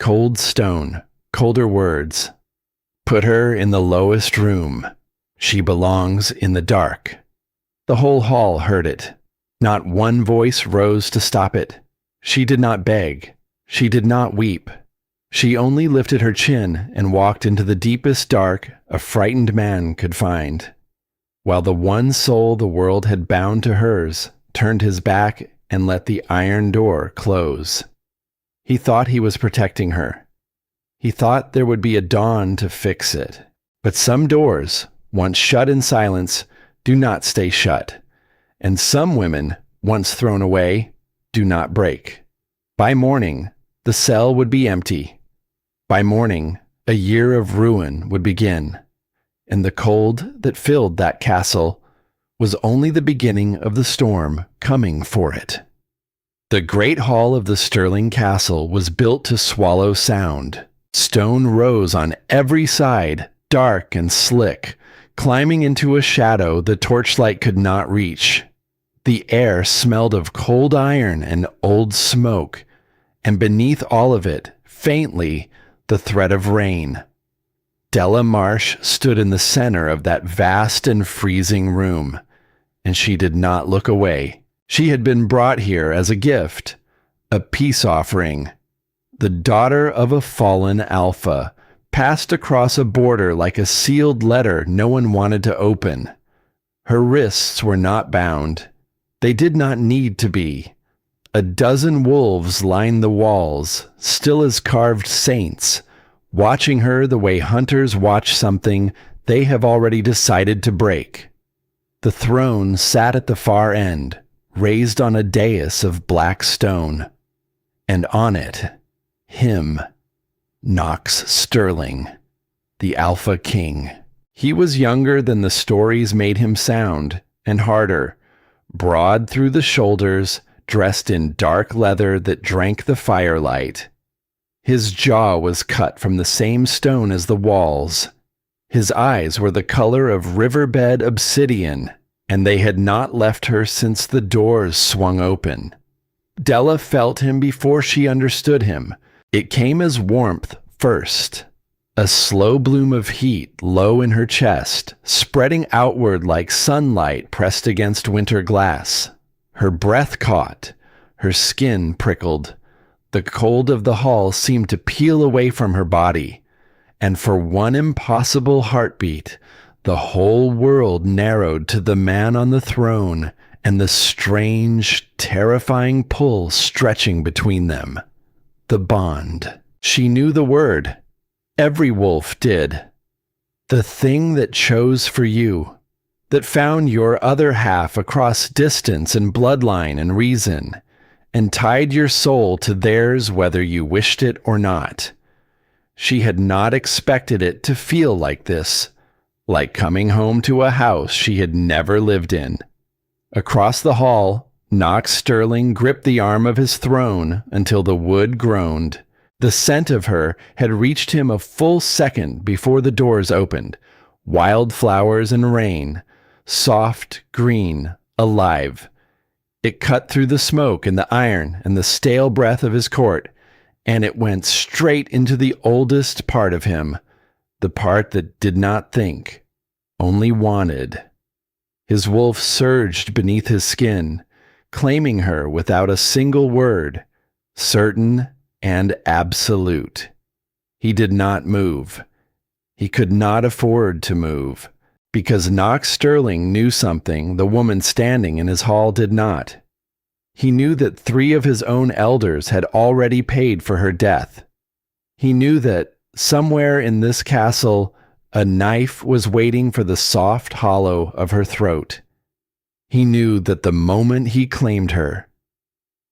Cold stone, colder words. Put her in the lowest room. She belongs in the dark. The whole hall heard it. Not one voice rose to stop it. She did not beg. She did not weep. She only lifted her chin and walked into the deepest dark a frightened man could find, while the one soul the world had bound to hers turned his back and let the iron door close. He thought he was protecting her. He thought there would be a dawn to fix it. But some doors, once shut in silence, do not stay shut. And some women, once thrown away, do not break. By morning, the cell would be empty. By morning, a year of ruin would begin. And the cold that filled that castle was only the beginning of the storm coming for it. The great hall of the Stirling Castle was built to swallow sound. Stone rose on every side, dark and slick, climbing into a shadow the torchlight could not reach. The air smelled of cold iron and old smoke, and beneath all of it, faintly, the threat of rain. Della Marsh stood in the center of that vast and freezing room, and she did not look away. She had been brought here as a gift, a peace offering. The daughter of a fallen alpha, passed across a border like a sealed letter no one wanted to open. Her wrists were not bound. They did not need to be. A dozen wolves lined the walls, still as carved saints, watching her the way hunters watch something they have already decided to break. The throne sat at the far end, raised on a dais of black stone, and on it, him, Knox Stirling, the Alpha King. He was younger than the stories made him sound, and harder, broad through the shoulders, dressed in dark leather that drank the firelight. His jaw was cut from the same stone as the walls. His eyes were the color of riverbed obsidian, and they had not left her since the doors swung open. Della felt him before she understood him. It came as warmth first, a slow bloom of heat low in her chest, spreading outward like sunlight pressed against winter glass. Her breath caught, her skin prickled. The cold of the hall seemed to peel away from her body, and for one impossible heartbeat, the whole world narrowed to the man on the throne and the strange, terrifying pull stretching between them. The bond. She knew the word. Every wolf did. The thing that chose for you, that found your other half across distance and bloodline and reason, and tied your soul to theirs whether you wished it or not. She had not expected it to feel like this, like coming home to a house she had never lived in. Across the hall, Knox Stirling gripped the arm of his throne until the wood groaned. The scent of her had reached him a full second before the doors opened. Wild flowers and rain, soft, green, alive. It cut through the smoke and the iron and the stale breath of his court, and it went straight into the oldest part of him, the part that did not think, only wanted. His wolf surged beneath his skin, claiming her without a single word, certain and absolute. He did not move. He could not afford to move, because Knox Stirling knew something the woman standing in his hall did not. He knew that 3 of his own elders had already paid for her death. He knew that, somewhere in this castle, a knife was waiting for the soft hollow of her throat. He knew that the moment he claimed her,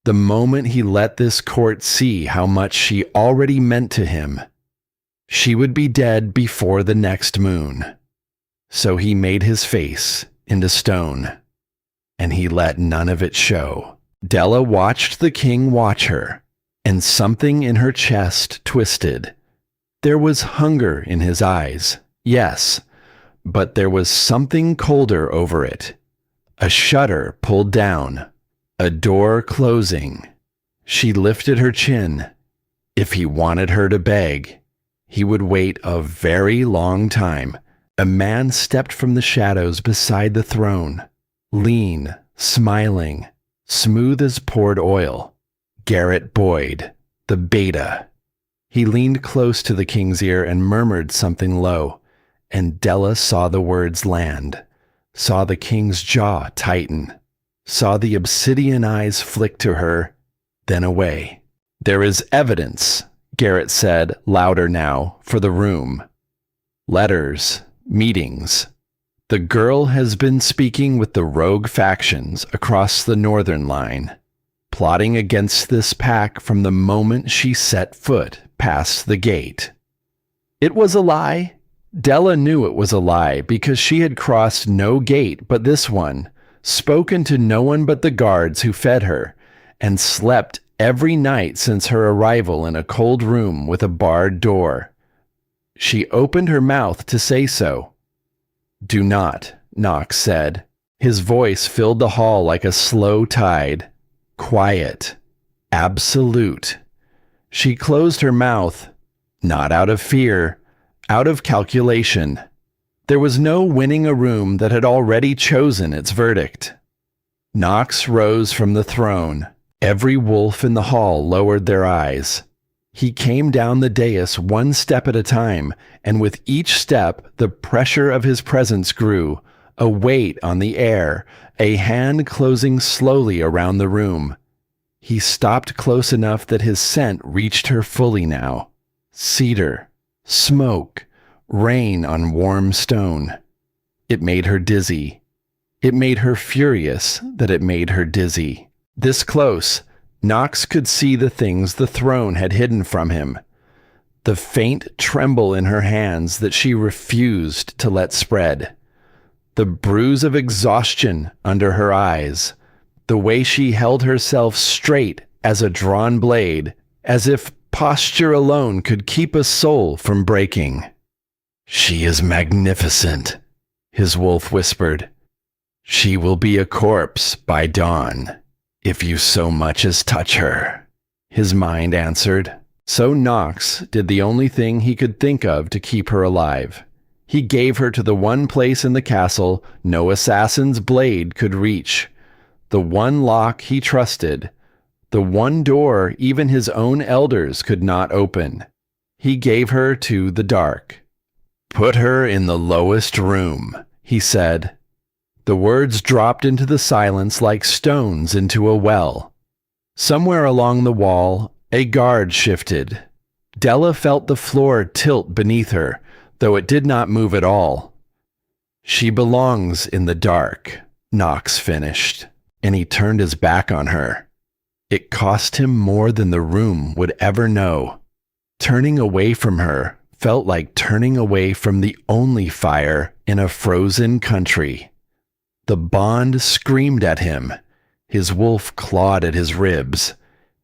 the moment he let this court see how much she already meant to him, she would be dead before the next moon. So he made his face into stone, and he let none of it show. Della watched the king watch her, and something in her chest twisted. There was hunger in his eyes, yes, but there was something colder over it. A shutter pulled down, a door closing. She lifted her chin. If he wanted her to beg, he would wait a very long time. A man stepped from the shadows beside the throne, lean, smiling, smooth as poured oil. Garrett Boyd, the beta. He leaned close to the king's ear and murmured something low, and Della saw the words land, saw the king's jaw tighten, saw the obsidian eyes flick to her, then away. There is evidence, Garrett said, louder now, for the room. Letters, meetings. The girl has been speaking with the rogue factions across the northern line, plotting against this pack from the moment she set foot past the gate. It was a lie. Della knew it was a lie because she had crossed no gate but this one, spoken to no one but the guards who fed her, and slept every night since her arrival in a cold room with a barred door. She opened her mouth to say so. "Do not," Knox said. His voice filled the hall like a slow tide. Quiet. Absolute. She closed her mouth, not out of fear, out of calculation. There was no winning a room that had already chosen its verdict. Knox rose from the throne. Every wolf in the hall lowered their eyes. He came down the dais one step at a time, and with each step the pressure of his presence grew, a weight on the air, a hand closing slowly around the room. He stopped close enough that his scent reached her fully now. Cedar, smoke, rain on warm stone. It made her dizzy. It made her furious that it made her dizzy. This close, Knox could see the things the throne had hidden from him. The faint tremble in her hands that she refused to let spread. The bruise of exhaustion under her eyes. The way she held herself straight as a drawn blade, as if posture alone could keep a soul from breaking. "She is magnificent," his wolf whispered. "She will be a corpse by dawn, if you so much as touch her," his mind answered. So Knox did the only thing he could think of to keep her alive. He gave her to the one place in the castle no assassin's blade could reach, the one lock he trusted, the one door even his own elders could not open. He gave her to the dark. "Put her in the lowest room," he said. The words dropped into the silence like stones into a well. Somewhere along the wall, a guard shifted. Della felt the floor tilt beneath her, though it did not move at all. "She belongs in the dark," Knox finished, and he turned his back on her. It cost him more than the room would ever know. Turning away from her felt like turning away from the only fire in a frozen country. The bond screamed at him. His wolf clawed at his ribs.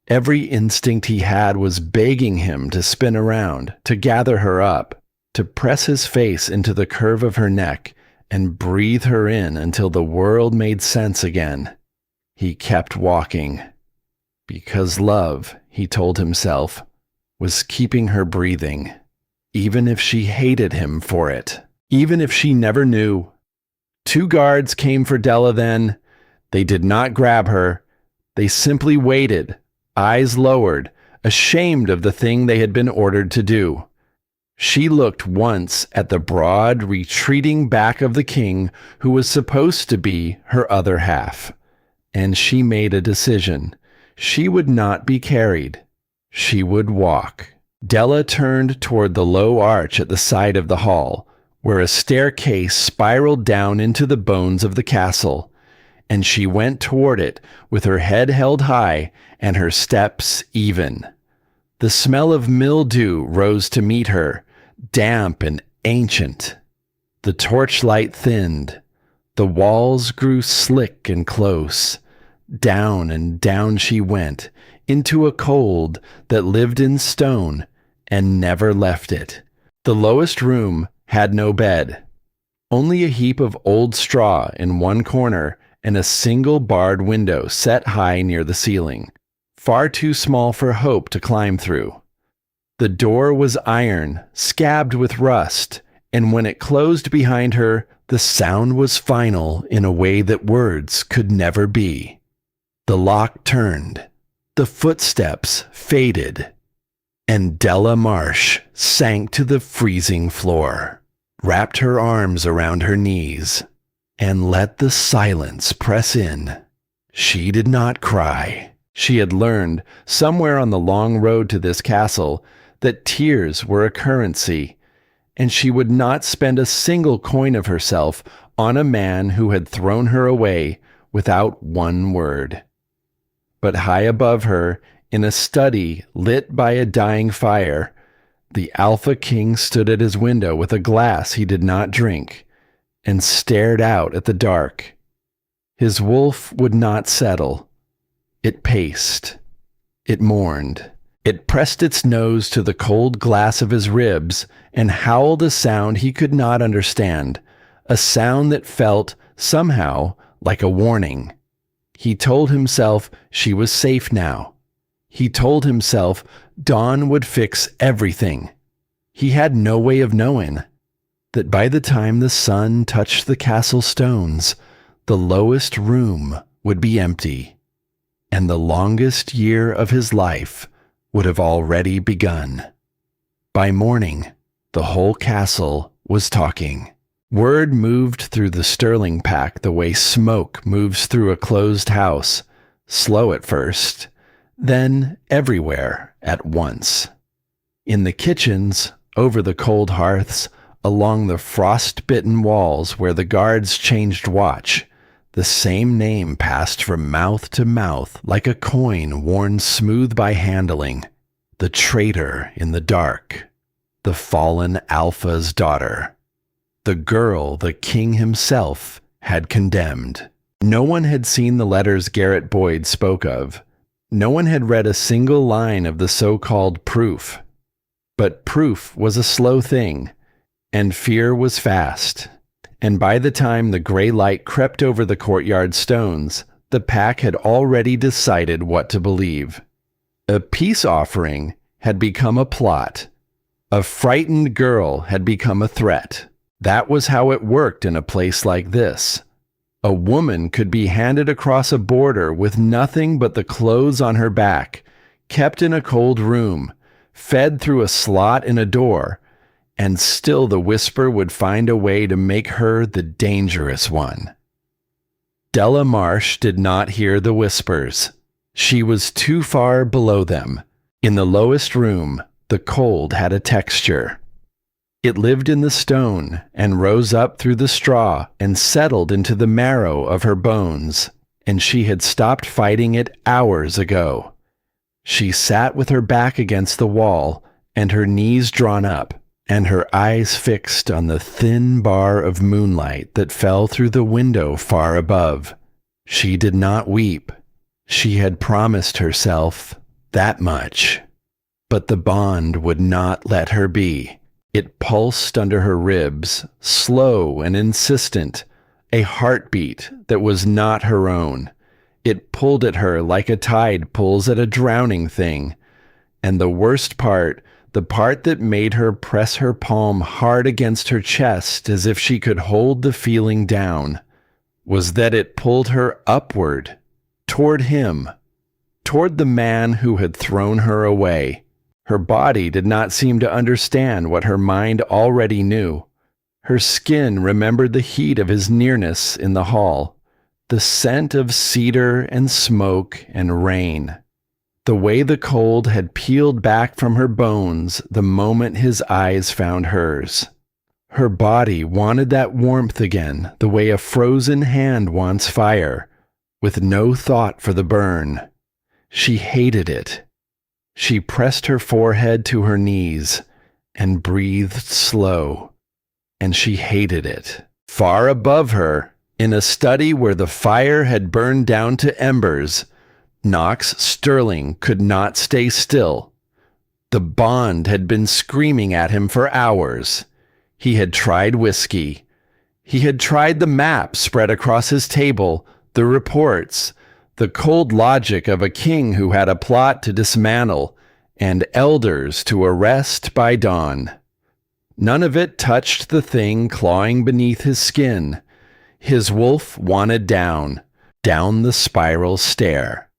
Every instinct he had was begging him to spin around, to gather her up, to press his face into the curve of her neck and breathe her in until the world made sense again. He kept walking. Because love, he told himself, was keeping her breathing, even if she hated him for it, even if she never knew. 2 guards came for Della then. They did not grab her. They simply waited, eyes lowered, ashamed of the thing they had been ordered to do. She looked once at the broad, retreating back of the king who was supposed to be her other half, and she made a decision. She would not be carried. She would walk. Della turned toward the low arch at the side of the hall, where a staircase spiraled down into the bones of the castle, and she went toward it with her head held high and her steps even. The smell of mildew rose to meet her, damp and ancient. The torchlight thinned. The walls grew slick and close. Down and down she went, into a cold that lived in stone and never left it. The lowest room had no bed, only a heap of old straw in one corner and a single barred window set high near the ceiling, far too small for Hope to climb through. The door was iron, scabbed with rust, and when it closed behind her, the sound was final in a way that words could never be. The lock turned, the footsteps faded, and Della Marsh sank to the freezing floor, wrapped her arms around her knees, and let the silence press in. She did not cry. She had learned, somewhere on the long road to this castle, that tears were a currency, and she would not spend a single coin of herself on a man who had thrown her away without one word. But high above her, in a study lit by a dying fire, the Alpha King stood at his window with a glass he did not drink, and stared out at the dark. His wolf would not settle. It paced. It mourned. It pressed its nose to the cold glass of his ribs and howled a sound he could not understand, a sound that felt, somehow, like a warning. He told himself she was safe now. He told himself Dawn would fix everything. He had no way of knowing that by the time the sun touched the castle stones, the lowest room would be empty, and the longest year of his life would have already begun. By morning, the whole castle was talking. Word moved through the Sterling pack the way smoke moves through a closed house, slow at first, then everywhere at once. In the kitchens, over the cold hearths, along the frost-bitten walls where the guards changed watch, the same name passed from mouth to mouth like a coin worn smooth by handling. The traitor in the dark. The fallen Alpha's daughter. The girl the king himself had condemned. No one had seen the letters Garrett Boyd spoke of. No one had read a single line of the so-called proof. But proof was a slow thing, and fear was fast. And by the time the gray light crept over the courtyard stones, the pack had already decided what to believe. A peace offering had become a plot. A frightened girl had become a threat. That was how it worked in a place like this. A woman could be handed across a border with nothing but the clothes on her back, kept in a cold room, fed through a slot in a door, and still the Whisper would find a way to make her the dangerous one. Della Marsh did not hear the whispers. She was too far below them. In the lowest room, the cold had a texture. It lived in the stone and rose up through the straw and settled into the marrow of her bones, and she had stopped fighting it hours ago. She sat with her back against the wall and her knees drawn up, and her eyes fixed on the thin bar of moonlight that fell through the window far above. She did not weep. She had promised herself that much. But the bond would not let her be. It pulsed under her ribs, slow and insistent, a heartbeat that was not her own. It pulled at her like a tide pulls at a drowning thing. And the worst part, the part that made her press her palm hard against her chest as if she could hold the feeling down, was that it pulled her upward, toward him, toward the man who had thrown her away. Her body did not seem to understand what her mind already knew. Her skin remembered the heat of his nearness in the hall, the scent of cedar and smoke and rain, the way the cold had peeled back from her bones the moment his eyes found hers. Her body wanted that warmth again, the way a frozen hand wants fire, with no thought for the burn. She hated it. She pressed her forehead to her knees and breathed slow, and she hated it. Far above her, in a study where the fire had burned down to embers, Knox Sterling could not stay still. The bond had been screaming at him for hours. He had tried whiskey. He had tried the map spread across his table, the reports, the cold logic of a king who had a plot to dismantle, and elders to arrest by dawn. None of it touched the thing clawing beneath his skin. His wolf wanted down, down the spiral stair,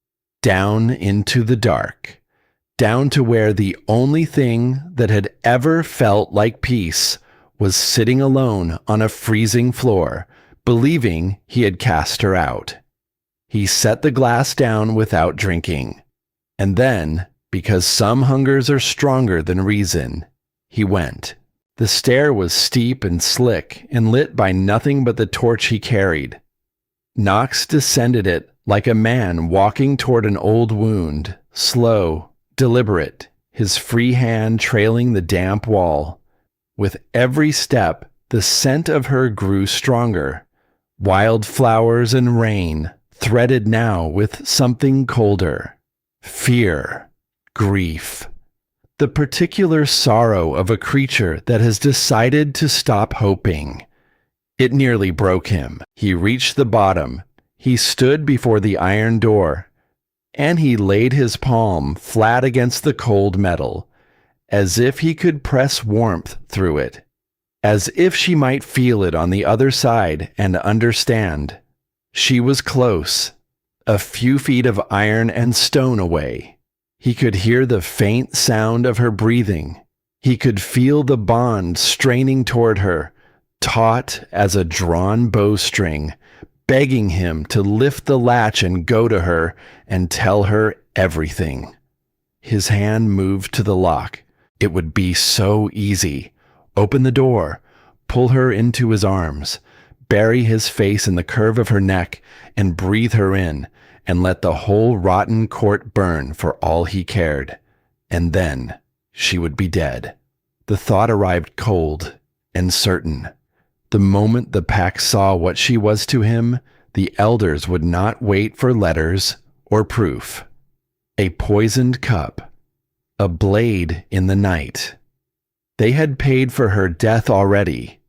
down into the dark, down to where the only thing that had ever felt like peace was sitting alone on a freezing floor, believing he had cast her out. He set the glass down without drinking. And then, because some hungers are stronger than reason, he went. The stair was steep and slick and lit by nothing but the torch he carried. Knox descended it like a man walking toward an old wound, slow, deliberate, his free hand trailing the damp wall. With every step, the scent of her grew stronger. Wild flowers and rain, threaded now with something colder. Fear, grief. The particular sorrow of a creature that has decided to stop hoping. It nearly broke him. He reached the bottom. He stood before the iron door, and he laid his palm flat against the cold metal, as if he could press warmth through it, as if she might feel it on the other side and understand. She was close, a few feet of iron and stone away. He could hear the faint sound of her breathing. He could feel the bond straining toward her, taut as a drawn bowstring, begging him to lift the latch and go to her and tell her everything. His hand moved to the lock. It would be so easy. Open the door, pull her into his arms, bury his face in the curve of her neck, and breathe her in, and let the whole rotten court burn for all he cared. And then she would be dead. The thought arrived cold and certain. The moment the pack saw what she was to him, the elders would not wait for letters or proof. A poisoned cup, a blade in the night. They had paid for her death already,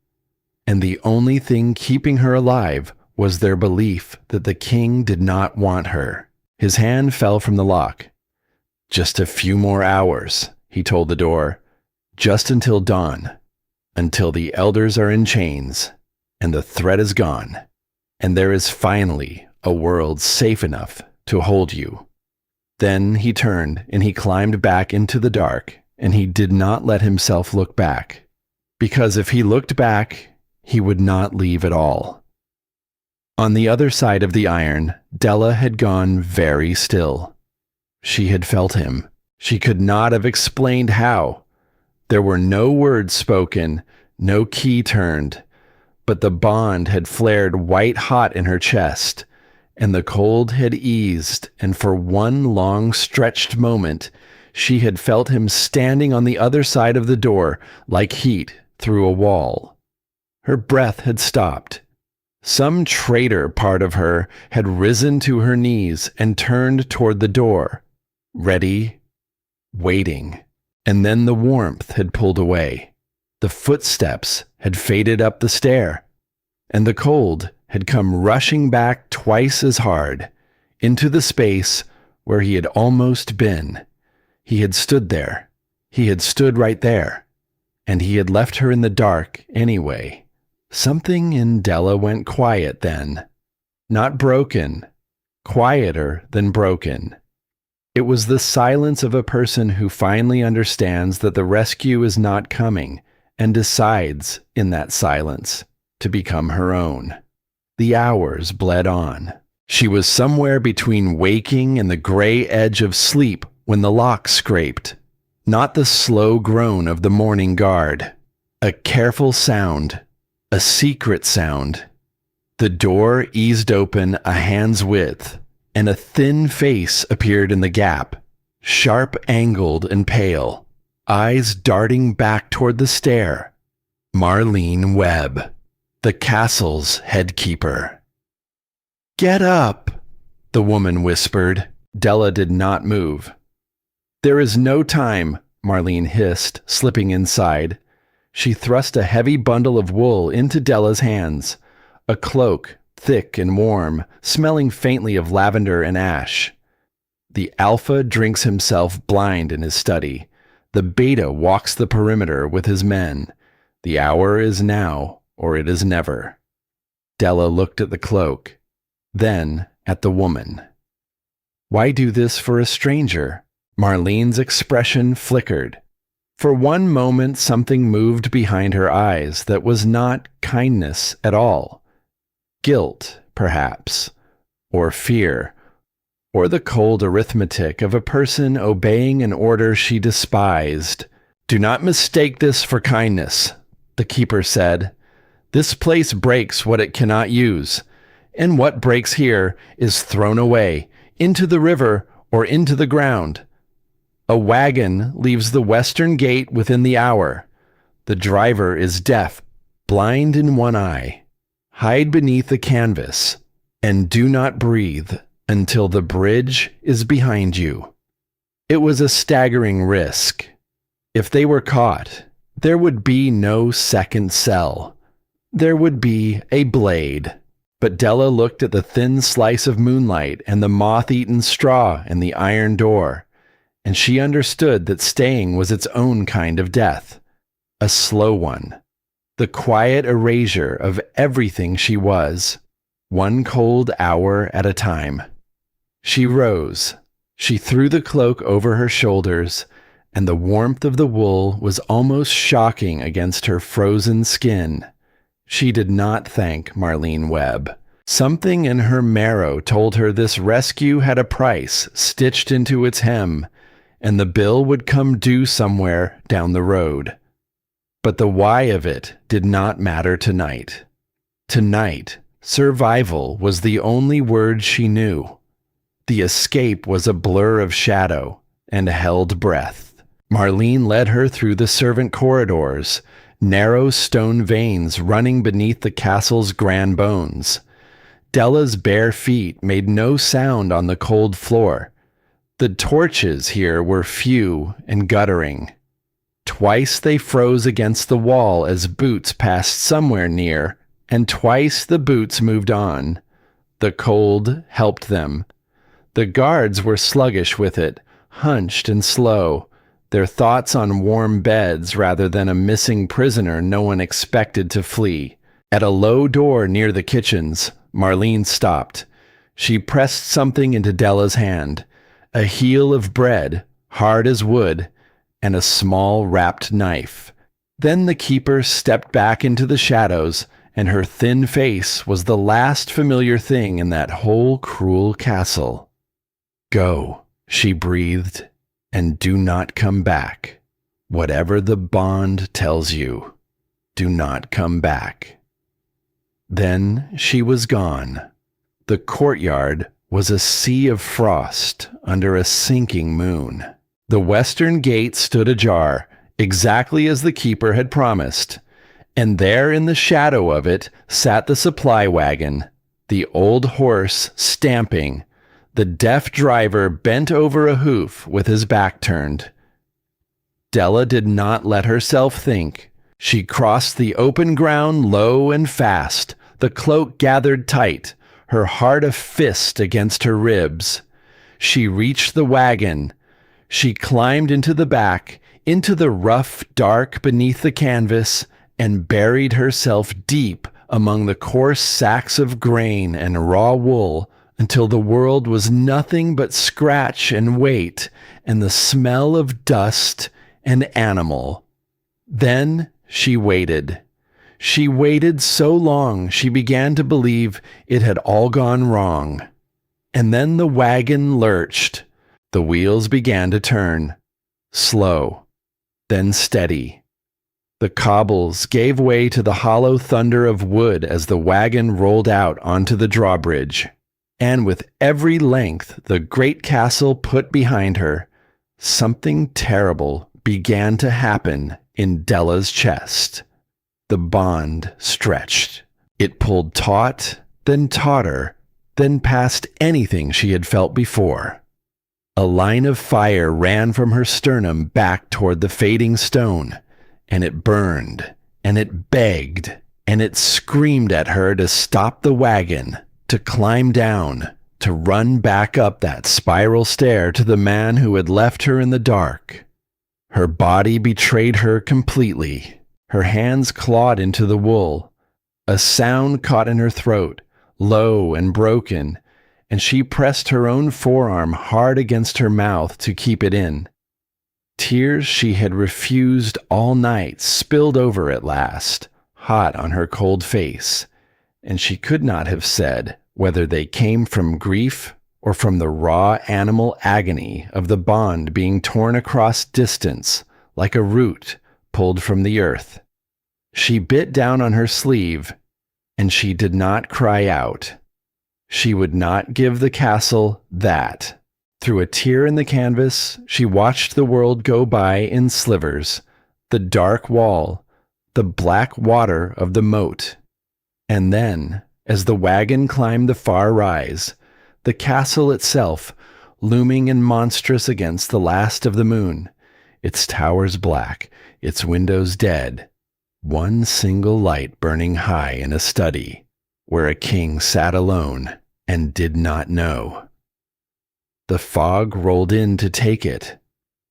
and the only thing keeping her alive was their belief that the king did not want her. His hand fell from the lock. Just a few more hours, he told the door. Just until dawn. Until the elders are in chains, and the threat is gone, and there is finally a world safe enough to hold you. Then he turned, and he climbed back into the dark, and he did not let himself look back, because if he looked back, he would not leave at all. On the other side of the iron, Della had gone very still. She had felt him. She could not have explained how. There were no words spoken, no key turned, but the bond had flared white-hot in her chest, and the cold had eased, and for one long-stretched moment, she had felt him standing on the other side of the door like heat through a wall. Her breath had stopped. Some traitor part of her had risen to her knees and turned toward the door, ready, waiting. And then the warmth had pulled away. The footsteps had faded up the stair, and the cold had come rushing back twice as hard, into the space where he had almost been. He had stood there. He had stood right there. And he had left her in the dark anyway. Something in Della went quiet then. Not broken. Quieter than broken. It was the silence of a person who finally understands that the rescue is not coming and decides, in that silence, to become her own. The hours bled on. She was somewhere between waking and the gray edge of sleep when the lock scraped. Not the slow groan of the morning guard. A careful sound. A secret sound. The door eased open a hand's width, and a thin face appeared in the gap, sharp-angled and pale, eyes darting back toward the stair. Marlene Webb, the castle's headkeeper. "Get up," the woman whispered. Della did not move. "There is no time," Marlene hissed, slipping inside. She thrust a heavy bundle of wool into Della's hands, a cloak, thick and warm, smelling faintly of lavender and ash. The alpha drinks himself blind in his study. The beta walks the perimeter with his men. The hour is now, or it is never. Della looked at the cloak, then at the woman. Why do this for a stranger? Marlene's expression flickered. For one moment something moved behind her eyes that was not kindness at all. Guilt, perhaps, or fear, or the cold arithmetic of a person obeying an order she despised. Do not mistake this for kindness, the keeper said. This place breaks what it cannot use, and what breaks here is thrown away, into the river or into the ground. A wagon leaves the western gate within the hour. The driver is deaf, blind in one eye. Hide beneath the canvas, and do not breathe until the bridge is behind you. It was a staggering risk. If they were caught, there would be no second cell. There would be a blade. But Della looked at the thin slice of moonlight and the moth-eaten straw and the iron door, and she understood that staying was its own kind of death, a slow one, the quiet erasure of everything she was, one cold hour at a time. She rose. She threw the cloak over her shoulders, and the warmth of the wool was almost shocking against her frozen skin. She did not thank Marlene Webb. Something in her marrow told her this rescue had a price stitched into its hem, and the bill would come due somewhere down the road. But the why of it did not matter tonight. Tonight, survival was the only word she knew. The escape was a blur of shadow and held breath. Marlene led her through the servant corridors, narrow stone veins running beneath the castle's grand bones. Della's bare feet made no sound on the cold floor. The torches here were few and guttering. Twice they froze against the wall as boots passed somewhere near, and twice the boots moved on. The cold helped them. The guards were sluggish with it, hunched and slow, their thoughts on warm beds rather than a missing prisoner no one expected to flee. At a low door near the kitchens, Marlene stopped. She pressed something into Della's hand, a heel of bread, hard as wood, and a small wrapped knife. Then the keeper stepped back into the shadows, and her thin face was the last familiar thing in that whole cruel castle. Go, she breathed, and do not come back. Whatever the bond tells you, do not come back. Then she was gone. The courtyard was a sea of frost under a sinking moon. The western gate stood ajar, exactly as the keeper had promised, and there in the shadow of it sat the supply wagon, the old horse stamping, the deaf driver bent over a hoof with his back turned. Della did not let herself think. She crossed the open ground low and fast, the cloak gathered tight, her heart a fist against her ribs. She reached the wagon. She climbed into the back, into the rough dark beneath the canvas, and buried herself deep among the coarse sacks of grain and raw wool until the world was nothing but scratch and weight and the smell of dust and animal. Then she waited. She waited so long she began to believe it had all gone wrong. And then the wagon lurched. The wheels began to turn, slow, then steady. The cobbles gave way to the hollow thunder of wood as the wagon rolled out onto the drawbridge. And with every length the great castle put behind her, something terrible began to happen in Della's chest. The bond stretched. It pulled taut, then tauter, then past anything she had felt before. A line of fire ran from her sternum back toward the fading stone, and it burned, and it begged, and it screamed at her to stop the wagon, to climb down, to run back up that spiral stair to the man who had left her in the dark. Her body betrayed her completely. Her hands clawed into the wool. A sound caught in her throat, low and broken, and she pressed her own forearm hard against her mouth to keep it in. Tears she had refused all night spilled over at last, hot on her cold face, and she could not have said whether they came from grief or from the raw animal agony of the bond being torn across distance like a root pulled from the earth. She bit down on her sleeve, and she did not cry out. She would not give the castle that. Through a tear in the canvas, she watched the world go by in slivers, the dark wall, the black water of the moat. And then, as the wagon climbed the far rise, the castle itself, looming and monstrous against the last of the moon, its towers black, its windows dead, one single light burning high in a study, where a king sat alone and did not know. The fog rolled in to take it.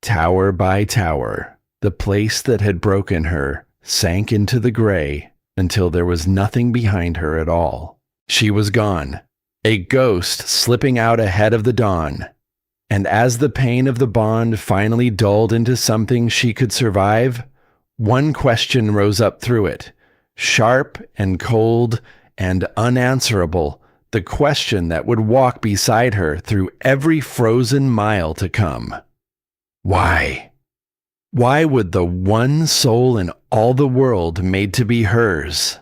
Tower by tower, the place that had broken her sank into the gray until there was nothing behind her at all. She was gone, a ghost slipping out ahead of the dawn. And as the pain of the bond finally dulled into something she could survive, one question rose up through it, sharp and cold and unanswerable, the question that would walk beside her through every frozen mile to come. Why? Why would the one soul in all the world made to be hers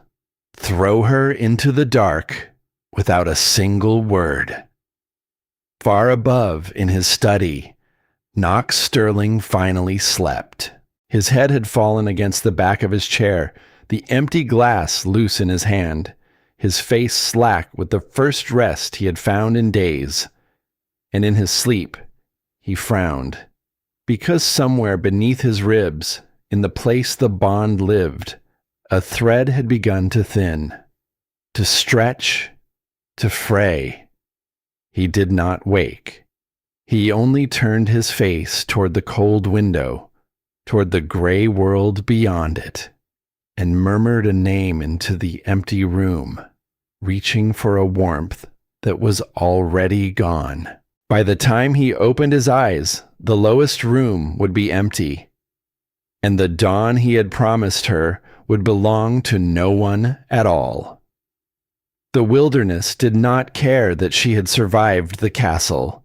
throw her into the dark without a single word? Far above in his study, Knox Sterling finally slept. His head had fallen against the back of his chair, the empty glass loose in his hand, his face slack with the first rest he had found in days. And in his sleep, he frowned, because somewhere beneath his ribs, in the place the bond lived, a thread had begun to thin, to stretch, to fray. He did not wake. He only turned his face toward the cold window, toward the gray world beyond it, and murmured a name into the empty room, reaching for a warmth that was already gone. By the time he opened his eyes, the lowest room would be empty, and the dawn he had promised her would belong to no one at all. The wilderness did not care that she had survived the castle.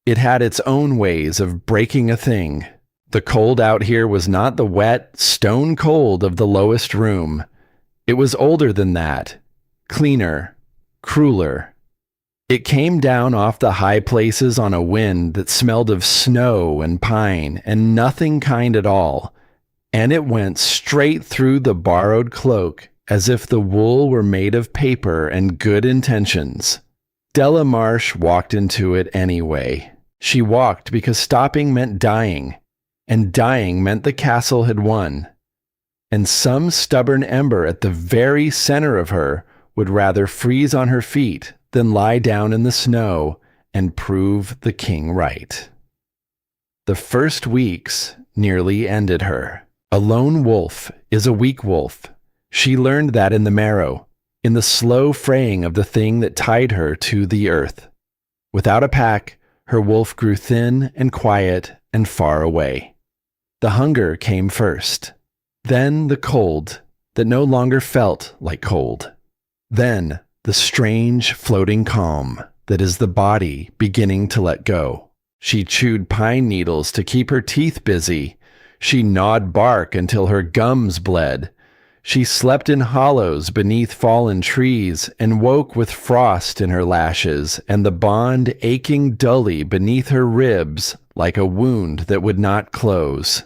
It had its own ways of breaking a thing. The cold out here was not the wet, stone cold of the lowest room. It was older than that, cleaner, crueler. It came down off the high places on a wind that smelled of snow and pine and nothing kind at all, and it went straight through the borrowed cloak as if the wool were made of paper and good intentions. Della Marsh walked into it anyway. She walked because stopping meant dying, and dying meant the castle had won. And some stubborn ember at the very center of her would rather freeze on her feet than lie down in the snow and prove the king right. The first weeks nearly ended her. A lone wolf is a weak wolf. She learned that in the marrow, in the slow fraying of the thing that tied her to the earth. Without a pack, her wolf grew thin and quiet and far away. The hunger came first, then the cold that no longer felt like cold, then the strange floating calm that is the body beginning to let go. She chewed pine needles to keep her teeth busy. She gnawed bark until her gums bled. She slept in hollows beneath fallen trees and woke with frost in her lashes and the bond aching dully beneath her ribs like a wound that would not close.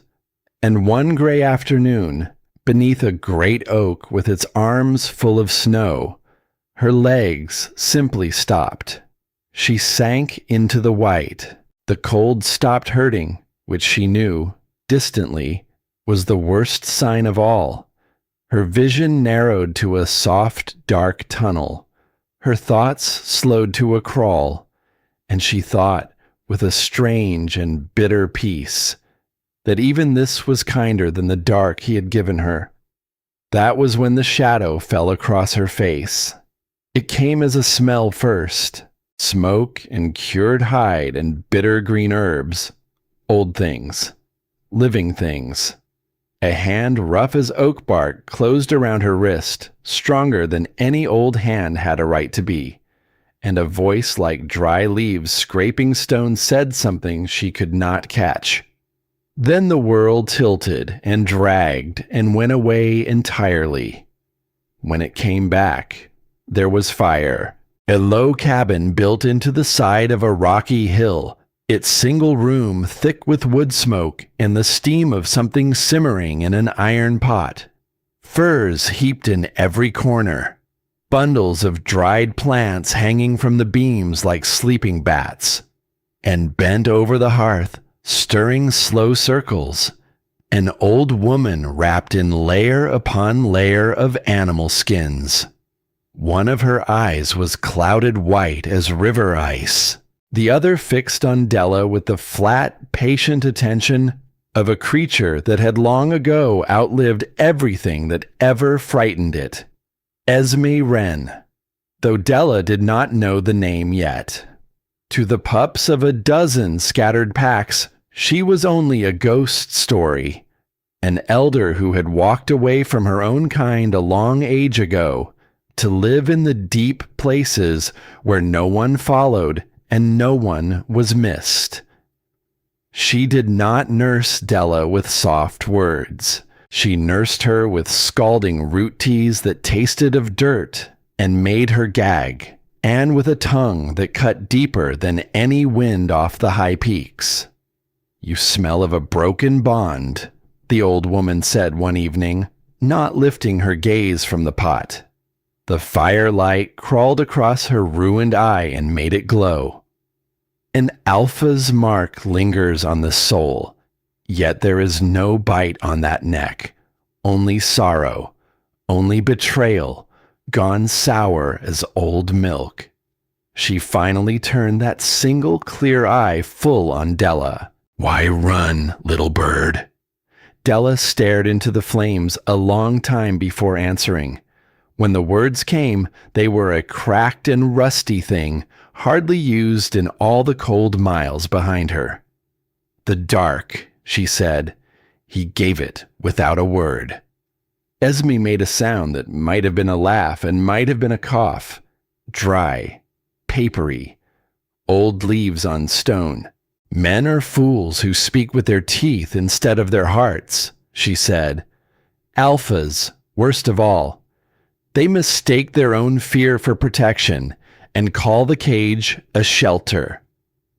And one gray afternoon, beneath a great oak with its arms full of snow, her legs simply stopped. She sank into the white. The cold stopped hurting, which she knew, distantly, was the worst sign of all. Her vision narrowed to a soft, dark tunnel. Her thoughts slowed to a crawl, and she thought, with a strange and bitter peace, that even this was kinder than the dark he had given her. That was when the shadow fell across her face. It came as a smell first, smoke and cured hide and bitter green herbs, old things, living things. A hand rough as oak bark closed around her wrist, stronger than any old hand had a right to be, and a voice like dry leaves scraping stone said something she could not catch. Then the world tilted and dragged and went away entirely. When it came back, there was fire. A low cabin built into the side of a rocky hill, its single room thick with wood smoke and the steam of something simmering in an iron pot. Furs heaped in every corner. Bundles of dried plants hanging from the beams like sleeping bats. And bent over the hearth, stirring slow circles, an old woman wrapped in layer upon layer of animal skins. One of her eyes was clouded white as river ice, the other fixed on Della with the flat, patient attention of a creature that had long ago outlived everything that ever frightened it. Esme Wren, though Della did not know the name yet. To the pups of a dozen scattered packs, she was only a ghost story, an elder who had walked away from her own kind a long age ago to live in the deep places where no one followed and no one was missed. She did not nurse Della with soft words. She nursed her with scalding root teas that tasted of dirt and made her gag, and with a tongue that cut deeper than any wind off the high peaks. "You smell of a broken bond," the old woman said one evening, not lifting her gaze from the pot. The firelight crawled across her ruined eye and made it glow. An alpha's mark lingers on the soul, yet there is no bite on that neck, only sorrow, only betrayal, gone sour as old milk. She finally turned that single clear eye full on Della. "Why run, little bird?" Della stared into the flames a long time before answering. When the words came, they were a cracked and rusty thing, hardly used in all the cold miles behind her. "The dark," she said. "He gave it without a word." Esme made a sound that might have been a laugh and might have been a cough. Dry, papery, old leaves on stone. "Men are fools who speak with their teeth instead of their hearts," she said. "Alphas, worst of all. They mistake their own fear for protection and call the cage a shelter.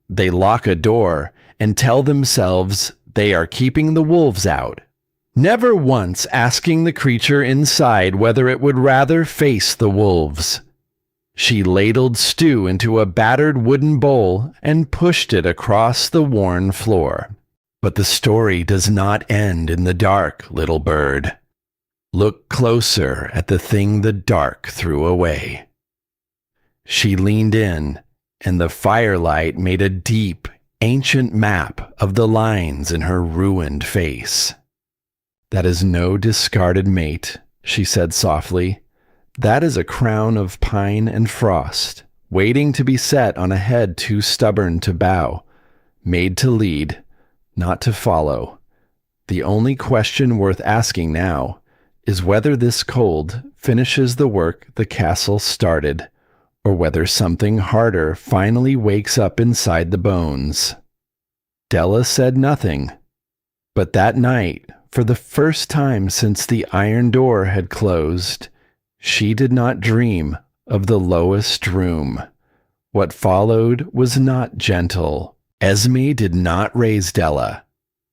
They lock a door and tell themselves they are keeping the wolves out, never once asking the creature inside whether it would rather face the wolves." She ladled stew into a battered wooden bowl and pushed it across the worn floor. "But the story does not end in the dark, little bird. Look closer at the thing the dark threw away." She leaned in, and the firelight made a deep, ancient map of the lines in her ruined face. "That is no discarded mate," she said softly. "That is a crown of pine and frost, waiting to be set on a head too stubborn to bow, made to lead, not to follow. The only question worth asking now is whether this cold finishes the work the castle started, or whether something harder finally wakes up inside the bones." Della said nothing, but that night, for the first time since the iron door had closed, she did not dream of the lowest room. What followed was not gentle. Esme did not raise Della.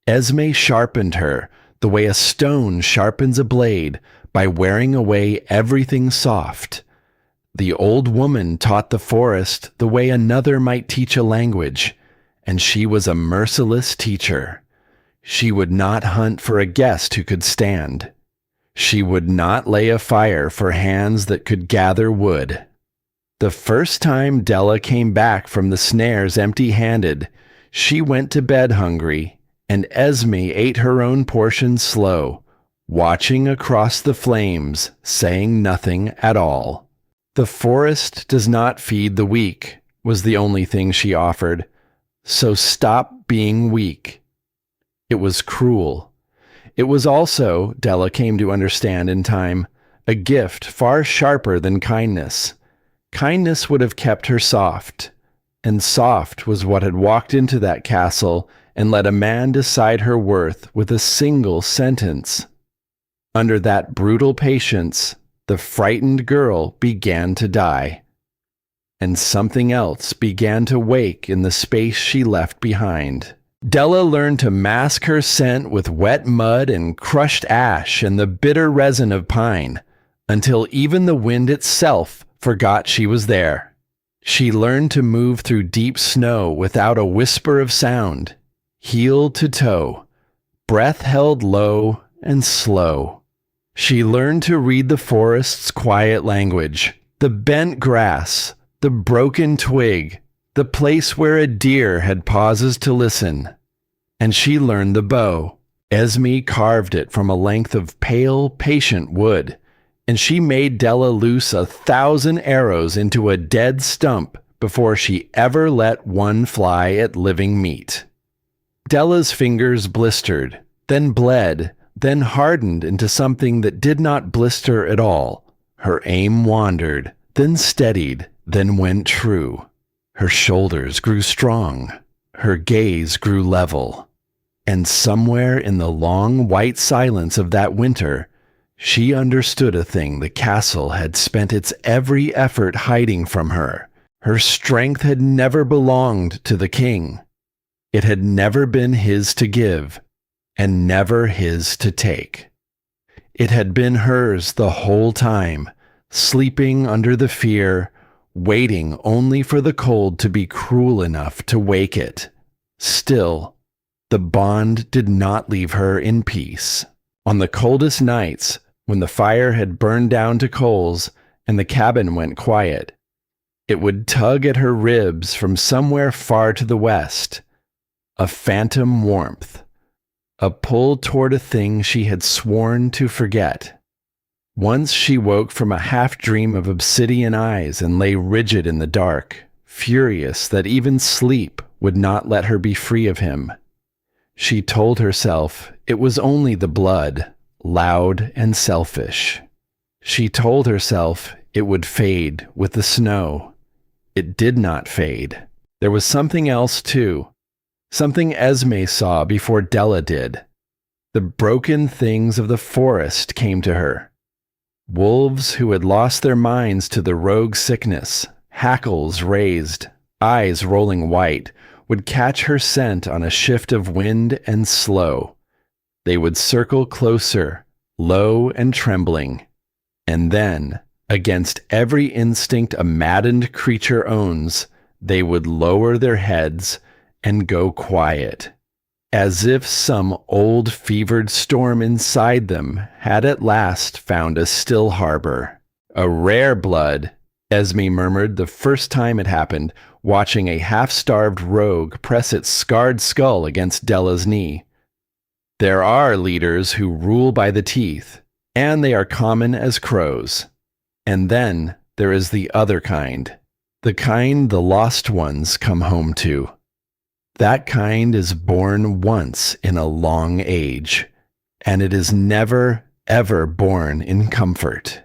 Esme sharpened her the way a stone sharpens a blade, by wearing away everything soft. The old woman taught the forest the way another might teach a language, and she was a merciless teacher. She would not hunt for a guest who could stand. She would not lay a fire for hands that could gather wood. The first time Della came back from the snares empty-handed, she went to bed hungry, and Esme ate her own portion slow, watching across the flames, saying nothing at all. The forest does not feed the weak, was the only thing she offered, so stop being weak. It was cruel. It was also, Della came to understand in time, a gift far sharper than kindness. Kindness would have kept her soft, and soft was what had walked into that castle and let a man decide her worth with a single sentence. Under that brutal patience, the frightened girl began to die, and something else began to wake in the space she left behind. Della learned to mask her scent with wet mud and crushed ash and the bitter resin of pine, until even the wind itself forgot she was there. She learned to move through deep snow without a whisper of sound, heel to toe, breath held low and slow. She learned to read the forest's quiet language, the bent grass, the broken twig, the place where a deer had pauses to listen. And she learned the bow. Esme carved it from a length of pale, patient wood, and she made Della loose 1,000 arrows into a dead stump before she ever let one fly at living meat. Della's fingers blistered, then bled, then hardened into something that did not blister at all. Her aim wandered, then steadied, then went true. Her shoulders grew strong. Her gaze grew level. And somewhere in the long white silence of that winter, she understood a thing the castle had spent its every effort hiding from her. Her strength had never belonged to the king. It had never been his to give, and never his to take. It had been hers the whole time, sleeping under the fear, waiting only for the cold to be cruel enough to wake it. Still, the bond did not leave her in peace. On the coldest nights, when the fire had burned down to coals and the cabin went quiet, it would tug at her ribs from somewhere far to the west, a phantom warmth, a pull toward a thing she had sworn to forget. Once she woke from a half-dream of obsidian eyes and lay rigid in the dark, furious that even sleep would not let her be free of him. She told herself it was only the blood, loud and selfish. She told herself it would fade with the snow. It did not fade. There was something else, too. Something Esme saw before Della did. The broken things of the forest came to her. Wolves who had lost their minds to the rogue sickness, hackles raised, eyes rolling white, would catch her scent on a shift of wind and slow. They would circle closer, low and trembling, and then, against every instinct a maddened creature owns, they would lower their heads and go quiet, as if some old fevered storm inside them had at last found a still harbor. A rare blood, Esme murmured the first time it happened, watching a half-starved rogue press its scarred skull against Della's knee. There are leaders who rule by the teeth, and they are common as crows. And then there is the other kind, the kind the lost ones come home to. That kind is born once in a long age, and it is never, ever born in comfort.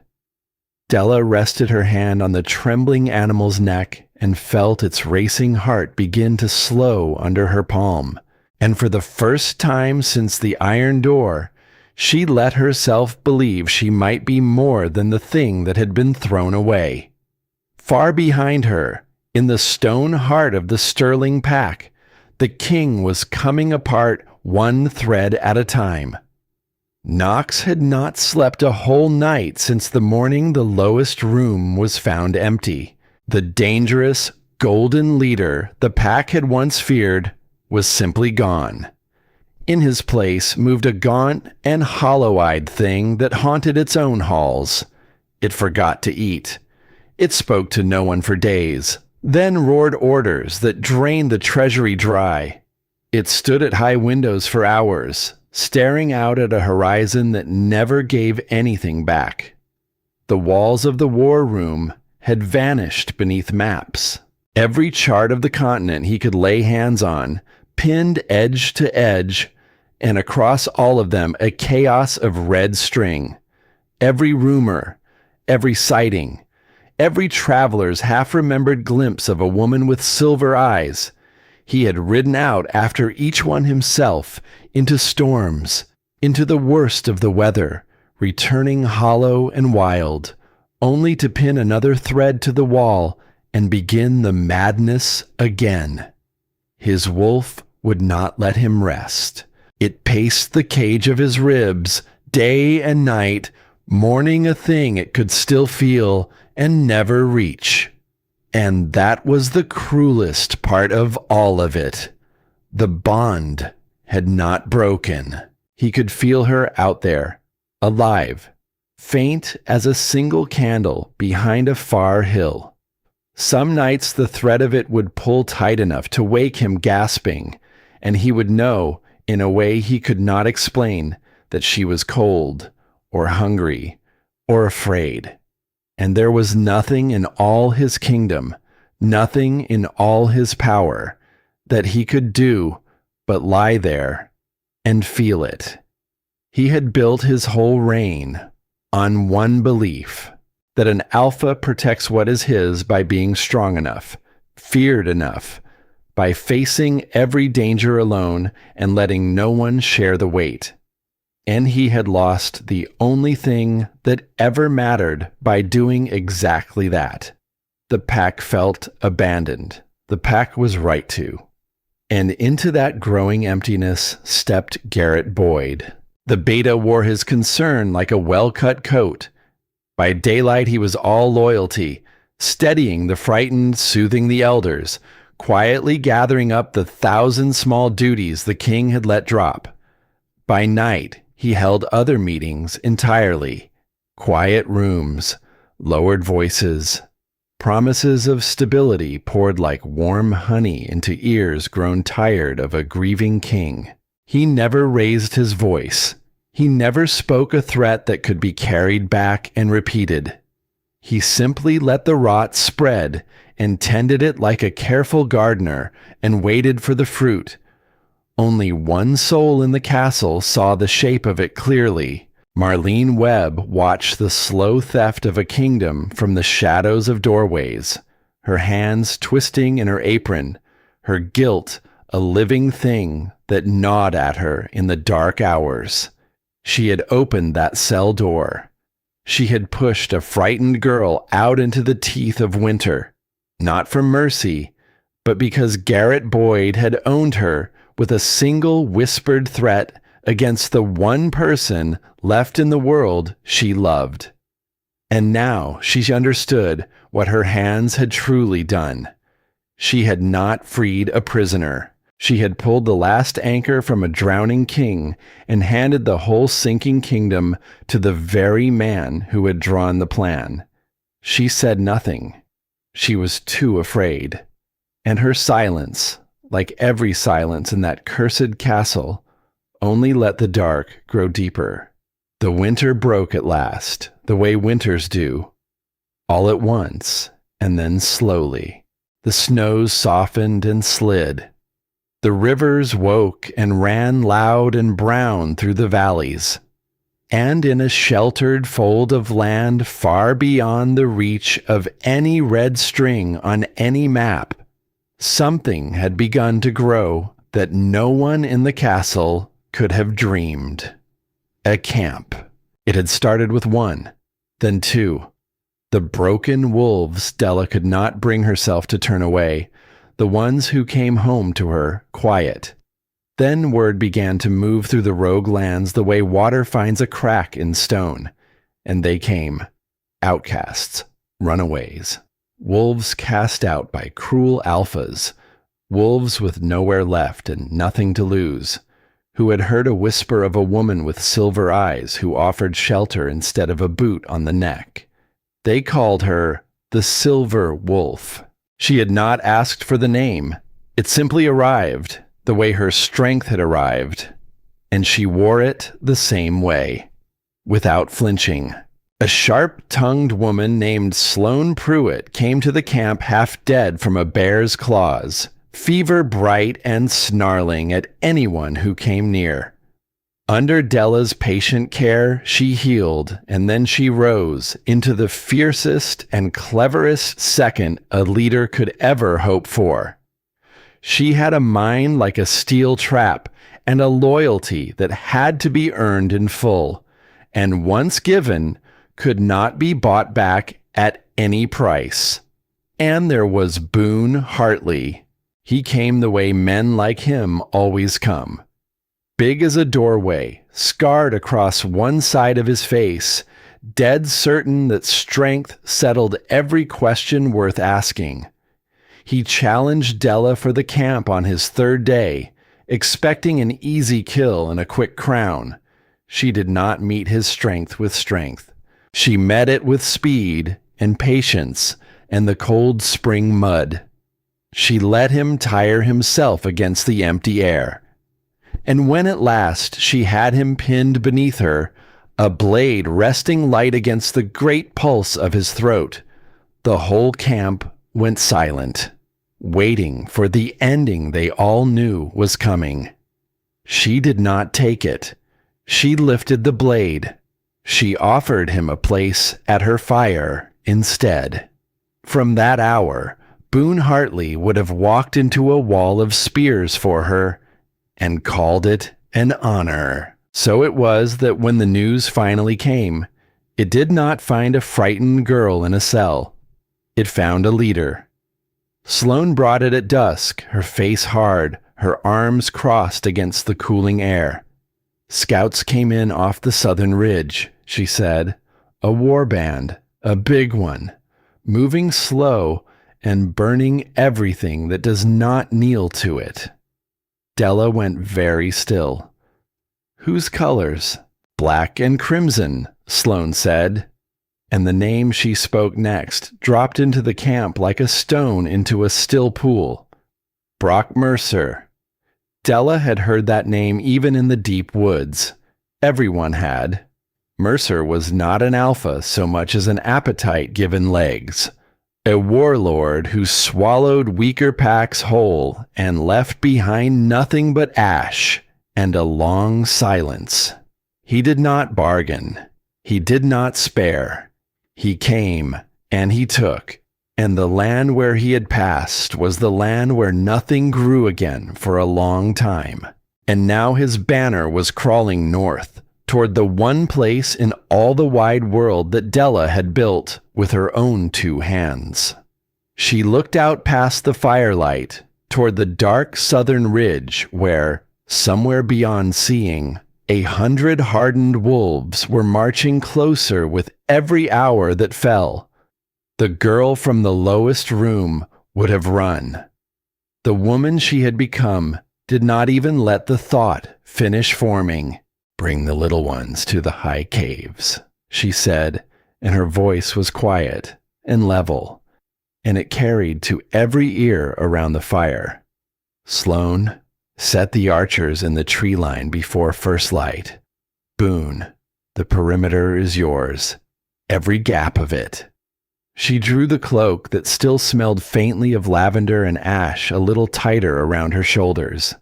Della rested her hand on the trembling animal's neck and felt its racing heart begin to slow under her palm. And for the first time since the iron door, she let herself believe she might be more than the thing that had been thrown away. Far behind her, in the stone heart of the sterling pack, the king was coming apart one thread at a time. Knox had not slept a whole night since the morning the lowest room was found empty. The dangerous, golden leader the pack had once feared was simply gone. In his place moved a gaunt and hollow-eyed thing that haunted its own halls. It forgot to eat. It spoke to no one for days, then roared orders that drained the treasury dry. It stood at high windows for hours, staring out at a horizon that never gave anything back. The walls of the war room had vanished beneath maps. Every chart of the continent he could lay hands on, pinned edge to edge, and across all of them a chaos of red string. Every rumor, every sighting, every traveler's half-remembered glimpse of a woman with silver eyes, he had ridden out after each one himself, into storms, into the worst of the weather, returning hollow and wild, only to pin another thread to the wall and begin the madness again. His wolf would not let him rest. It paced the cage of his ribs, day and night, mourning a thing it could still feel and never reach. And that was the cruelest part of all of it. The bond had not broken. He could feel her out there, alive, faint as a single candle behind a far hill. Some nights the thread of it would pull tight enough to wake him gasping, and he would know, in a way he could not explain, that she was cold, or hungry, or afraid. And there was nothing in all his kingdom, nothing in all his power, that he could do but lie there and feel it. He had built his whole reign on one belief, that an alpha protects what is his by being strong enough, feared enough, by facing every danger alone and letting no one share the weight. And he had lost the only thing that ever mattered by doing exactly that. The pack felt abandoned. The pack was right to. And into that growing emptiness stepped Garrett Boyd. The beta wore his concern like a well-cut coat. By daylight he was all loyalty, steadying the frightened, soothing the elders, quietly gathering up the 1,000 small duties the king had let drop. By night he held other meetings entirely. Quiet rooms, lowered voices, promises of stability poured like warm honey into ears grown tired of a grieving king. He never raised his voice. He never spoke a threat that could be carried back and repeated. He simply let the rot spread and tended it like a careful gardener and waited for the fruit. Only one soul in the castle saw the shape of it clearly. Marlene Webb watched the slow theft of a kingdom from the shadows of doorways, her hands twisting in her apron, her guilt a living thing that gnawed at her in the dark hours. She had opened that cell door. She had pushed a frightened girl out into the teeth of winter, not for mercy, but because Garrett Boyd had owned her with a single whispered threat against the one person left in the world she loved. And now she understood what her hands had truly done. She had not freed a prisoner. She had pulled the last anchor from a drowning king and handed the whole sinking kingdom to the very man who had drawn the plan. She said nothing. She was too afraid. And her silence, like every silence in that cursed castle, only let the dark grow deeper. The winter broke at last, the way winters do, all at once, and then slowly. The snows softened and slid. The rivers woke and ran loud and brown through the valleys. And in a sheltered fold of land far beyond the reach of any red string on any map, something had begun to grow that no one in the castle could have dreamed. A camp. It had started with one, then two. The broken wolves Stella could not bring herself to turn away, the ones who came home to her, quiet. Then word began to move through the rogue lands the way water finds a crack in stone, and they came. Outcasts, runaways, wolves cast out by cruel alphas, wolves with nowhere left and nothing to lose, who had heard a whisper of a woman with silver eyes who offered shelter instead of a boot on the neck. They called her the the silver wolf. She had not asked for the name. It simply arrived, the way her strength had arrived, and she wore it the same way, without flinching. A sharp-tongued woman named Sloane Pruitt came to the camp half dead from a bear's claws, fever bright and snarling at anyone who came near. Under Della's patient care, she healed, and then she rose into the fiercest and cleverest second a leader could ever hope for. She had a mind like a steel trap and a loyalty that had to be earned in full, and once given, could not be bought back at any price. And there was Boone Hartley. He came the way men like him always come. Big as a doorway, scarred across one side of his face, dead certain that strength settled every question worth asking. He challenged Della for the camp on his third day, expecting an easy kill and a quick crown. She did not meet his strength with strength. She met it with speed and patience and the cold spring mud. She let him tire himself against the empty air. And when at last she had him pinned beneath her, a blade resting light against the great pulse of his throat, the whole camp went silent, waiting for the ending they all knew was coming. She did not take it. She lifted the blade. She offered him a place at her fire instead. From that hour, Boone Hartley would have walked into a wall of spears for her and called it an honor. So it was that when the news finally came, it did not find a frightened girl in a cell. It found a leader. Sloane brought it at dusk, her face hard, her arms crossed against the cooling air. Scouts came in off the southern ridge, she said. A war band, a big one, moving slow and burning everything that does not kneel to it. Della went very still. Whose colors? Black and crimson, Sloane said. And the name she spoke next dropped into the camp like a stone into a still pool. Brock Mercer. Della had heard that name even in the deep woods. Everyone had. Mercer was not an alpha so much as an appetite given legs. A warlord who swallowed weaker packs whole and left behind nothing but ash and a long silence. He did not bargain. He did not spare. He came and he took, and the land where he had passed was the land where nothing grew again for a long time. And now his banner was crawling north, toward the one place in all the wide world that Della had built with her own two hands. She looked out past the firelight, toward the dark southern ridge where, somewhere beyond seeing, 100 hardened wolves were marching closer with every hour that fell. The girl from the lowest room would have run. The woman she had become did not even let the thought finish forming. "Bring the little ones to the high caves," she said, and her voice was quiet and level, and it carried to every ear around the fire. "Sloane, set the archers in the tree line before first light. Boone, the perimeter is yours, every gap of it." She drew the cloak that still smelled faintly of lavender and ash a little tighter around her shoulders.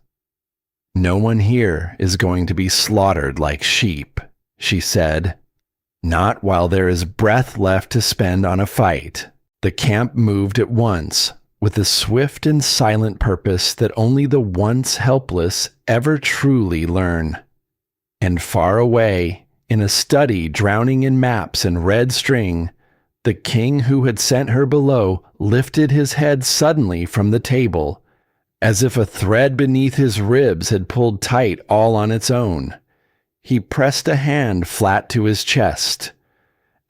"No one here is going to be slaughtered like sheep," she said. "Not while there is breath left to spend on a fight." The camp moved at once, with a swift and silent purpose that only the once helpless ever truly learn. And far away, in a study drowning in maps and red string, the king who had sent her below lifted his head suddenly from the table, as if a thread beneath his ribs had pulled tight all on its own. He pressed a hand flat to his chest.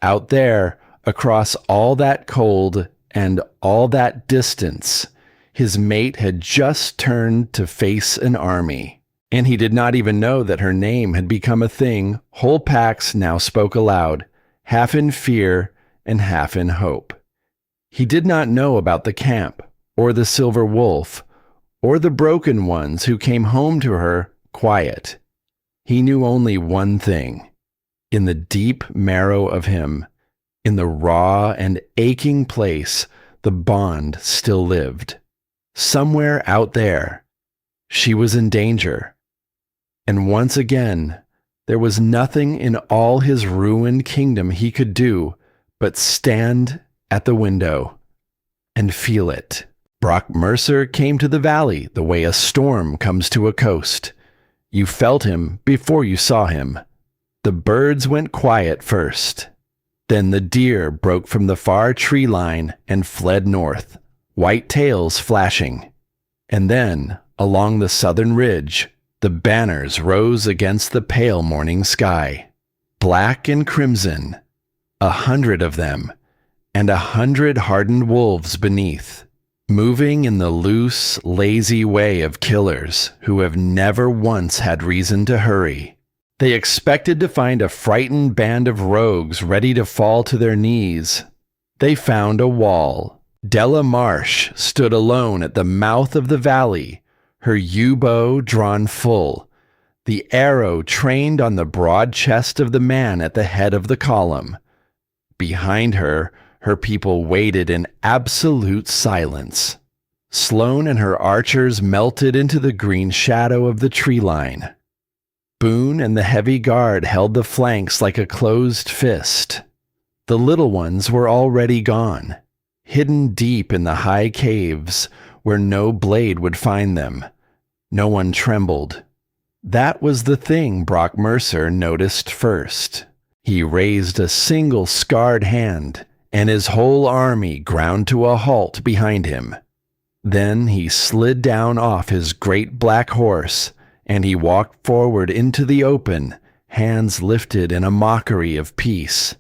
Out there, across all that cold and all that distance, his mate had just turned to face an army. And he did not even know that her name had become a thing whole packs now spoke aloud, half in fear and half in hope. He did not know about the camp, or the silver wolf, or the broken ones who came home to her quiet. He knew only one thing. In the deep marrow of him, in the raw and aching place, the bond still lived. Somewhere out there, she was in danger. And once again, there was nothing in all his ruined kingdom he could do but stand at the window and feel it. Brock Mercer came to the valley the way a storm comes to a coast. You felt him before you saw him. The birds went quiet first. Then the deer broke from the far tree line and fled north, white tails flashing. And then, along the southern ridge, the banners rose against the pale morning sky, black and crimson, 100 of them, and 100 hardened wolves beneath, moving in the loose, lazy way of killers who have never once had reason to hurry. They expected to find a frightened band of rogues ready to fall to their knees. They found a wall. Della Marsh stood alone at the mouth of the valley, her yew-bow drawn full, the arrow trained on the broad chest of the man at the head of the column. Behind her, her people waited in absolute silence. Sloane and her archers melted into the green shadow of the tree line. Boone and the heavy guard held the flanks like a closed fist. The little ones were already gone, hidden deep in the high caves where no blade would find them. No one trembled. That was the thing Brock Mercer noticed first. He raised a single scarred hand, and his whole army ground to a halt behind him. Then he slid down off his great black horse, and he walked forward into the open, hands lifted in a mockery of peace.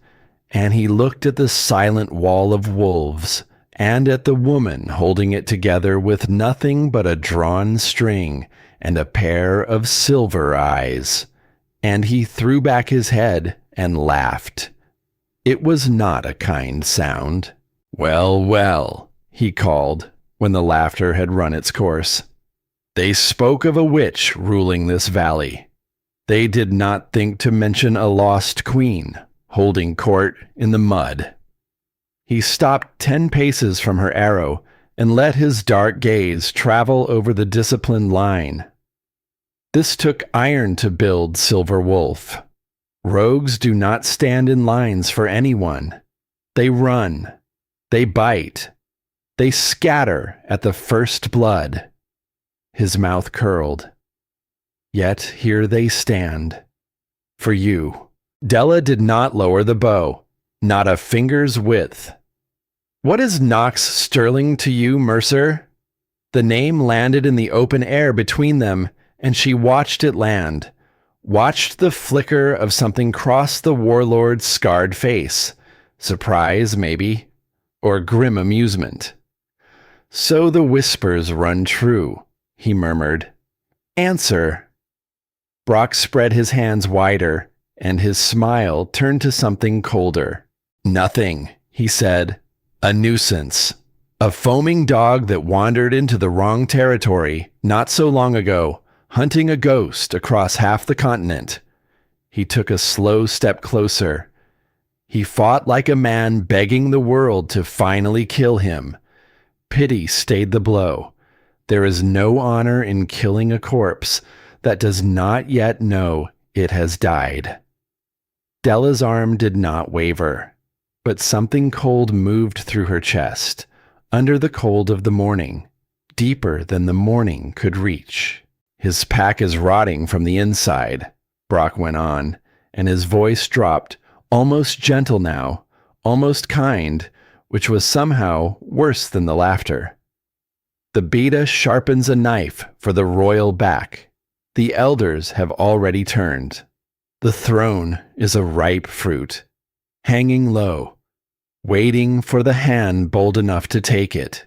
And he looked at the silent wall of wolves, and at the woman holding it together with nothing but a drawn string and a pair of silver eyes. And he threw back his head and laughed. It was not a kind sound. "Well, well," he called, when the laughter had run its course. "They spoke of a witch ruling this valley. They did not think to mention a lost queen holding court in the mud." He stopped 10 paces from her arrow and let his dark gaze travel over the disciplined line. This took iron to build, Silver Wolf. Rogues do not stand in lines for anyone. They run. They bite. They scatter at the first blood. His mouth curled. Yet here they stand. For you. Della did not lower the bow. Not a finger's width. "What is Knox Sterling to you, Mercer?" The name landed in the open air between them, and she watched it land. Watched the flicker of something cross the warlord's scarred face. Surprise, maybe, or grim amusement. "So the whispers run true," he murmured. "Answer." Brock spread his hands wider, and his smile turned to something colder. "Nothing," he said. "A nuisance. A foaming dog that wandered into the wrong territory not so long ago, hunting a ghost across half the continent." He took a slow step closer. He fought like a man begging the world to finally kill him. Pity stayed the blow. There is no honor in killing a corpse that does not yet know it has died. Della's arm did not waver, but something cold moved through her chest, under the cold of the morning, deeper than the morning could reach. "His pack is rotting from the inside," Brock went on, and his voice dropped, almost gentle now, almost kind, which was somehow worse than the laughter. "The beta sharpens a knife for the royal back. The elders have already turned. The throne is a ripe fruit, hanging low, waiting for the hand bold enough to take it."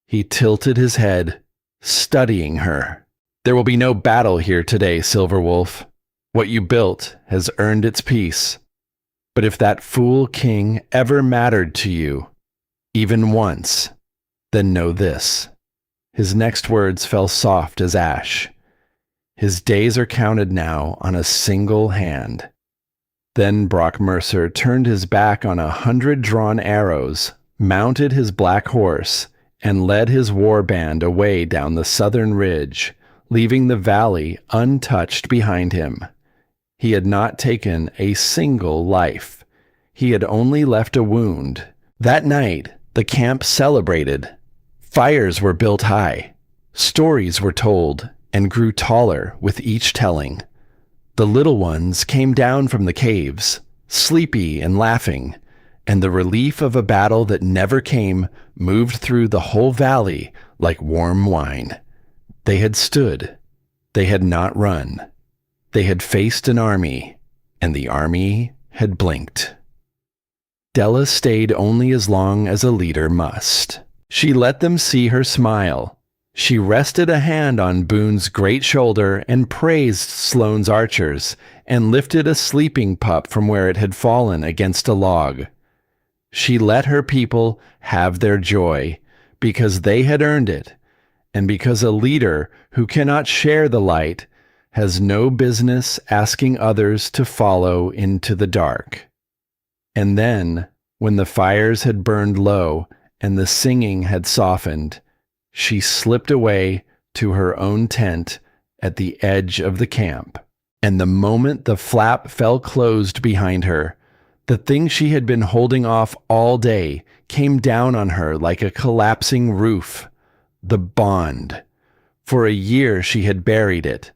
He tilted his head, studying her. "There will be no battle here today, Silver Wolf. What you built has earned its peace. But if that fool king ever mattered to you, even once, then know this." His next words fell soft as ash. "His days are counted now on a single hand." Then Brock Mercer turned his back on 100 drawn arrows, mounted his black horse, and led his war band away down the southern ridge, leaving the valley untouched behind him. He had not taken a single life. He had only left a wound. That night, the camp celebrated. Fires were built high. Stories were told and grew taller with each telling. The little ones came down from the caves, sleepy and laughing, and the relief of a battle that never came moved through the whole valley like warm wine. They had stood. They had not run. They had faced an army, and the army had blinked. Della stayed only as long as a leader must. She let them see her smile. She rested a hand on Boone's great shoulder and praised Sloane's archers, and lifted a sleeping pup from where it had fallen against a log. She let her people have their joy, because they had earned it, and because a leader who cannot share the light has no business asking others to follow into the dark. And then, when the fires had burned low and the singing had softened, she slipped away to her own tent at the edge of the camp. And the moment the flap fell closed behind her, the thing she had been holding off all day came down on her like a collapsing roof. The bond. For a year she had buried it,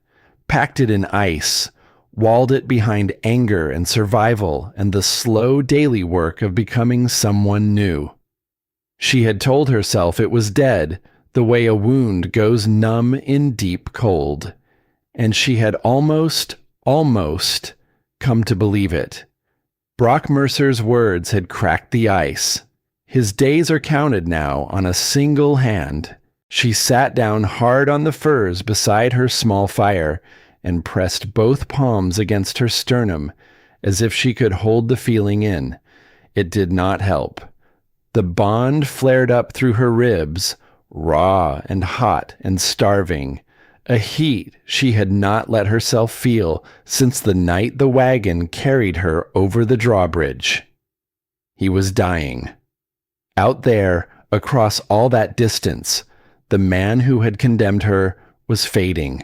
packed it in ice, walled it behind anger and survival and the slow daily work of becoming someone new. She had told herself it was dead, the way a wound goes numb in deep cold, and she had almost come to believe it. Brock Mercer's words had cracked the ice. His days are counted now on a single hand. She sat down hard on the furs beside her small fire and pressed both palms against her sternum as if she could hold the feeling in. It did not help. The bond flared up through her ribs, raw and hot and starving, a heat she had not let herself feel since the night the wagon carried her over the drawbridge. He was dying. Out there, across all that distance, the man who had condemned her was fading.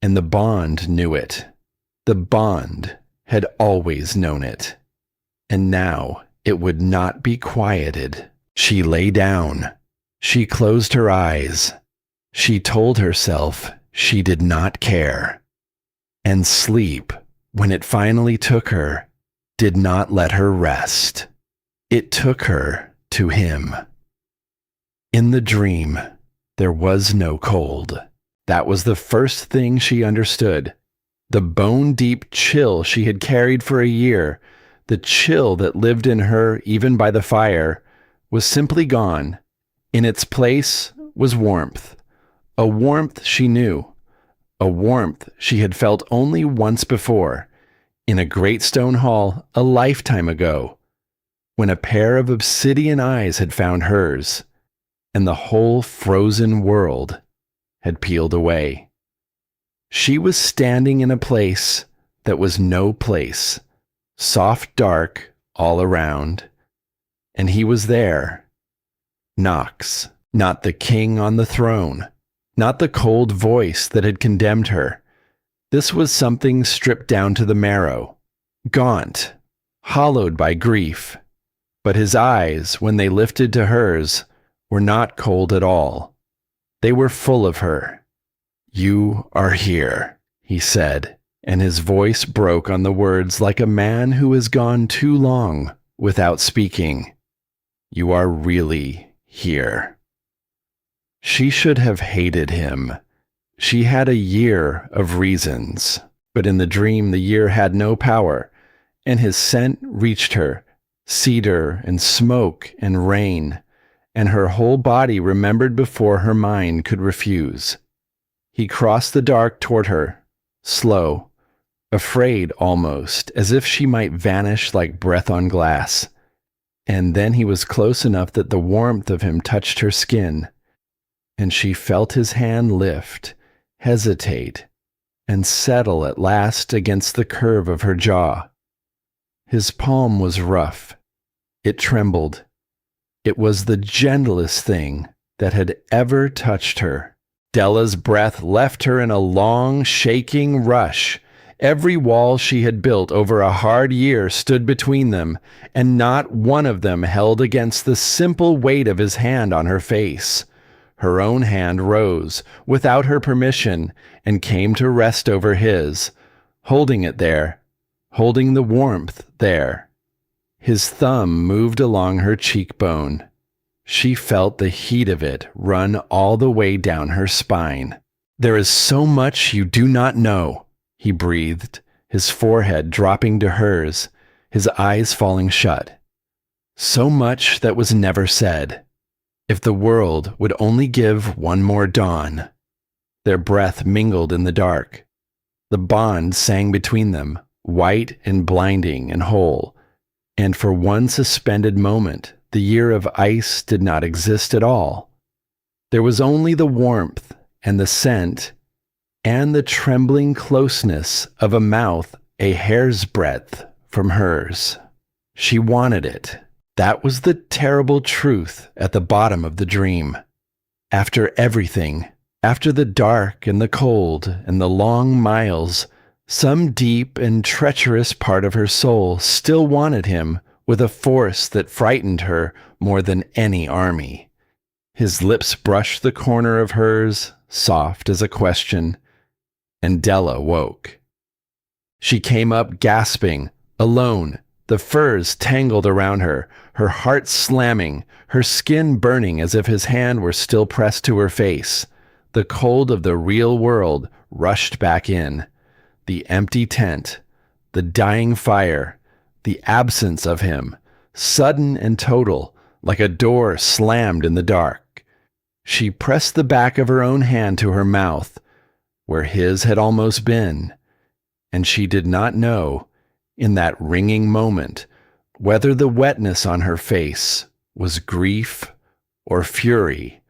And the bond knew it. The bond had always known it. And now it would not be quieted. She lay down. She closed her eyes. She told herself she did not care. And sleep, when it finally took her, did not let her rest. It took her to him. In the dream, there was no cold. That was the first thing she understood. The bone-deep chill she had carried for a year, the chill that lived in her even by the fire, was simply gone. In its place was warmth. A warmth she knew. A warmth she had felt only once before, in a great stone hall a lifetime ago, when a pair of obsidian eyes had found hers, and the whole frozen world had peeled away. She was standing in a place that was no place, soft dark all around, and he was there. Knox, not the king on the throne, not the cold voice that had condemned her. This was something stripped down to the marrow, gaunt, hollowed by grief. But his eyes, when they lifted to hers, were not cold at all. They were full of her. "You are here," he said, and his voice broke on the words like a man who has gone too long without speaking. "You are really here." She should have hated him. She had a year of reasons, but in the dream the year had no power, and his scent reached her, cedar and smoke and rain, and her whole body remembered before her mind could refuse. He crossed the dark toward her, slow, afraid almost, as if she might vanish like breath on glass. And then he was close enough that the warmth of him touched her skin, and she felt his hand lift, hesitate, and settle at last against the curve of her jaw. His palm was rough. It trembled. It was the gentlest thing that had ever touched her. Della's breath left her in a long, shaking rush. Every wall she had built over a hard year stood between them, and not one of them held against the simple weight of his hand on her face. Her own hand rose, without her permission, and came to rest over his, holding it there, holding the warmth there. His thumb moved along her cheekbone. She felt the heat of it run all the way down her spine. "There is so much you do not know," he breathed, his forehead dropping to hers, his eyes falling shut. "So much that was never said. If the world would only give one more dawn." Their breath mingled in the dark. The bond sang between them, white and blinding and whole, and for one suspended moment, the year of ice did not exist at all. There was only the warmth and the scent and the trembling closeness of a mouth a hair's breadth from hers. She wanted it. That was the terrible truth at the bottom of the dream. After everything, after the dark and the cold and the long miles, some deep and treacherous part of her soul still wanted him with a force that frightened her more than any army. His lips brushed the corner of hers, soft as a question, and Della woke. She came up gasping, alone, the furs tangled around her, her heart slamming, her skin burning as if his hand were still pressed to her face. The cold of the real world rushed back in. The empty tent, the dying fire, the absence of him, sudden and total, like a door slammed in the dark. She pressed the back of her own hand to her mouth, where his had almost been, and she did not know, in that ringing moment, whether the wetness on her face was grief or fury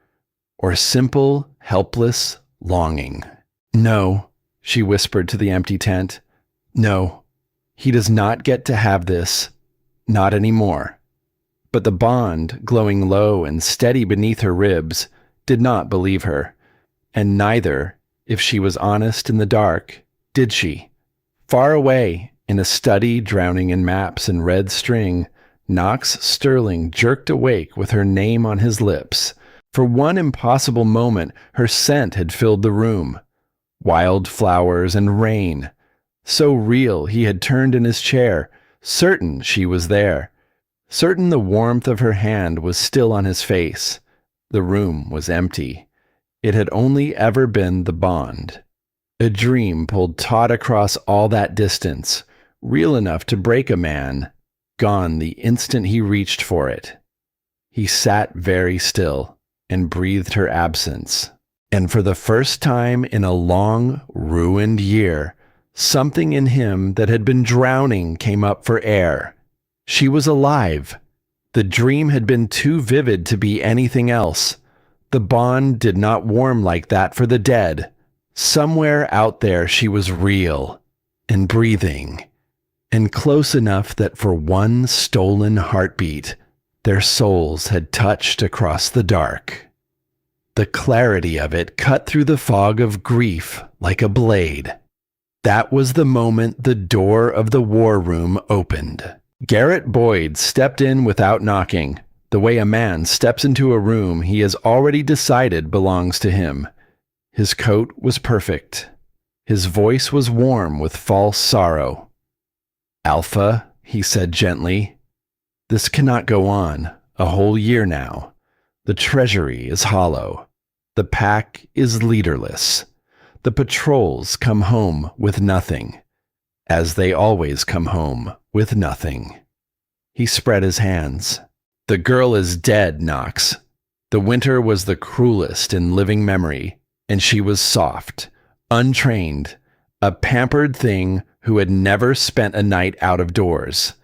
or simple, helpless longing. "No," she whispered to the empty tent. "No, he does not get to have this. Not anymore." But the bond, glowing low and steady beneath her ribs, did not believe her, and neither, if she was honest in the dark, did she. Far away, in a study drowning in maps and red string, Knox Sterling jerked awake with her name on his lips. For one impossible moment, her scent had filled the room. Wild flowers and rain. So real he had turned in his chair, certain she was there. Certain the warmth of her hand was still on his face. The room was empty. It had only ever been the bond. A dream pulled taut across all that distance, real enough to break a man, gone the instant he reached for it. He sat very still and breathed her absence. And for the first time in a long, ruined year, something in him that had been drowning came up for air. She was alive. The dream had been too vivid to be anything else. The bond did not warm like that for the dead. Somewhere out there she was real and breathing, and close enough that for one stolen heartbeat, their souls had touched across the dark. The clarity of it cut through the fog of grief like a blade. That was the moment the door of the war room opened. Garrett Boyd stepped in without knocking, the way a man steps into a room he has already decided belongs to him. His coat was perfect. His voice was warm with false sorrow. "Alpha," he said gently, "this cannot go on, a whole year now. The treasury is hollow. The pack is leaderless. The patrols come home with nothing, as they always come home with nothing." He spread his hands. "The girl is dead, Knox. The winter was the cruelest in living memory, and she was soft, untrained, a pampered thing who had never spent a night out of doors.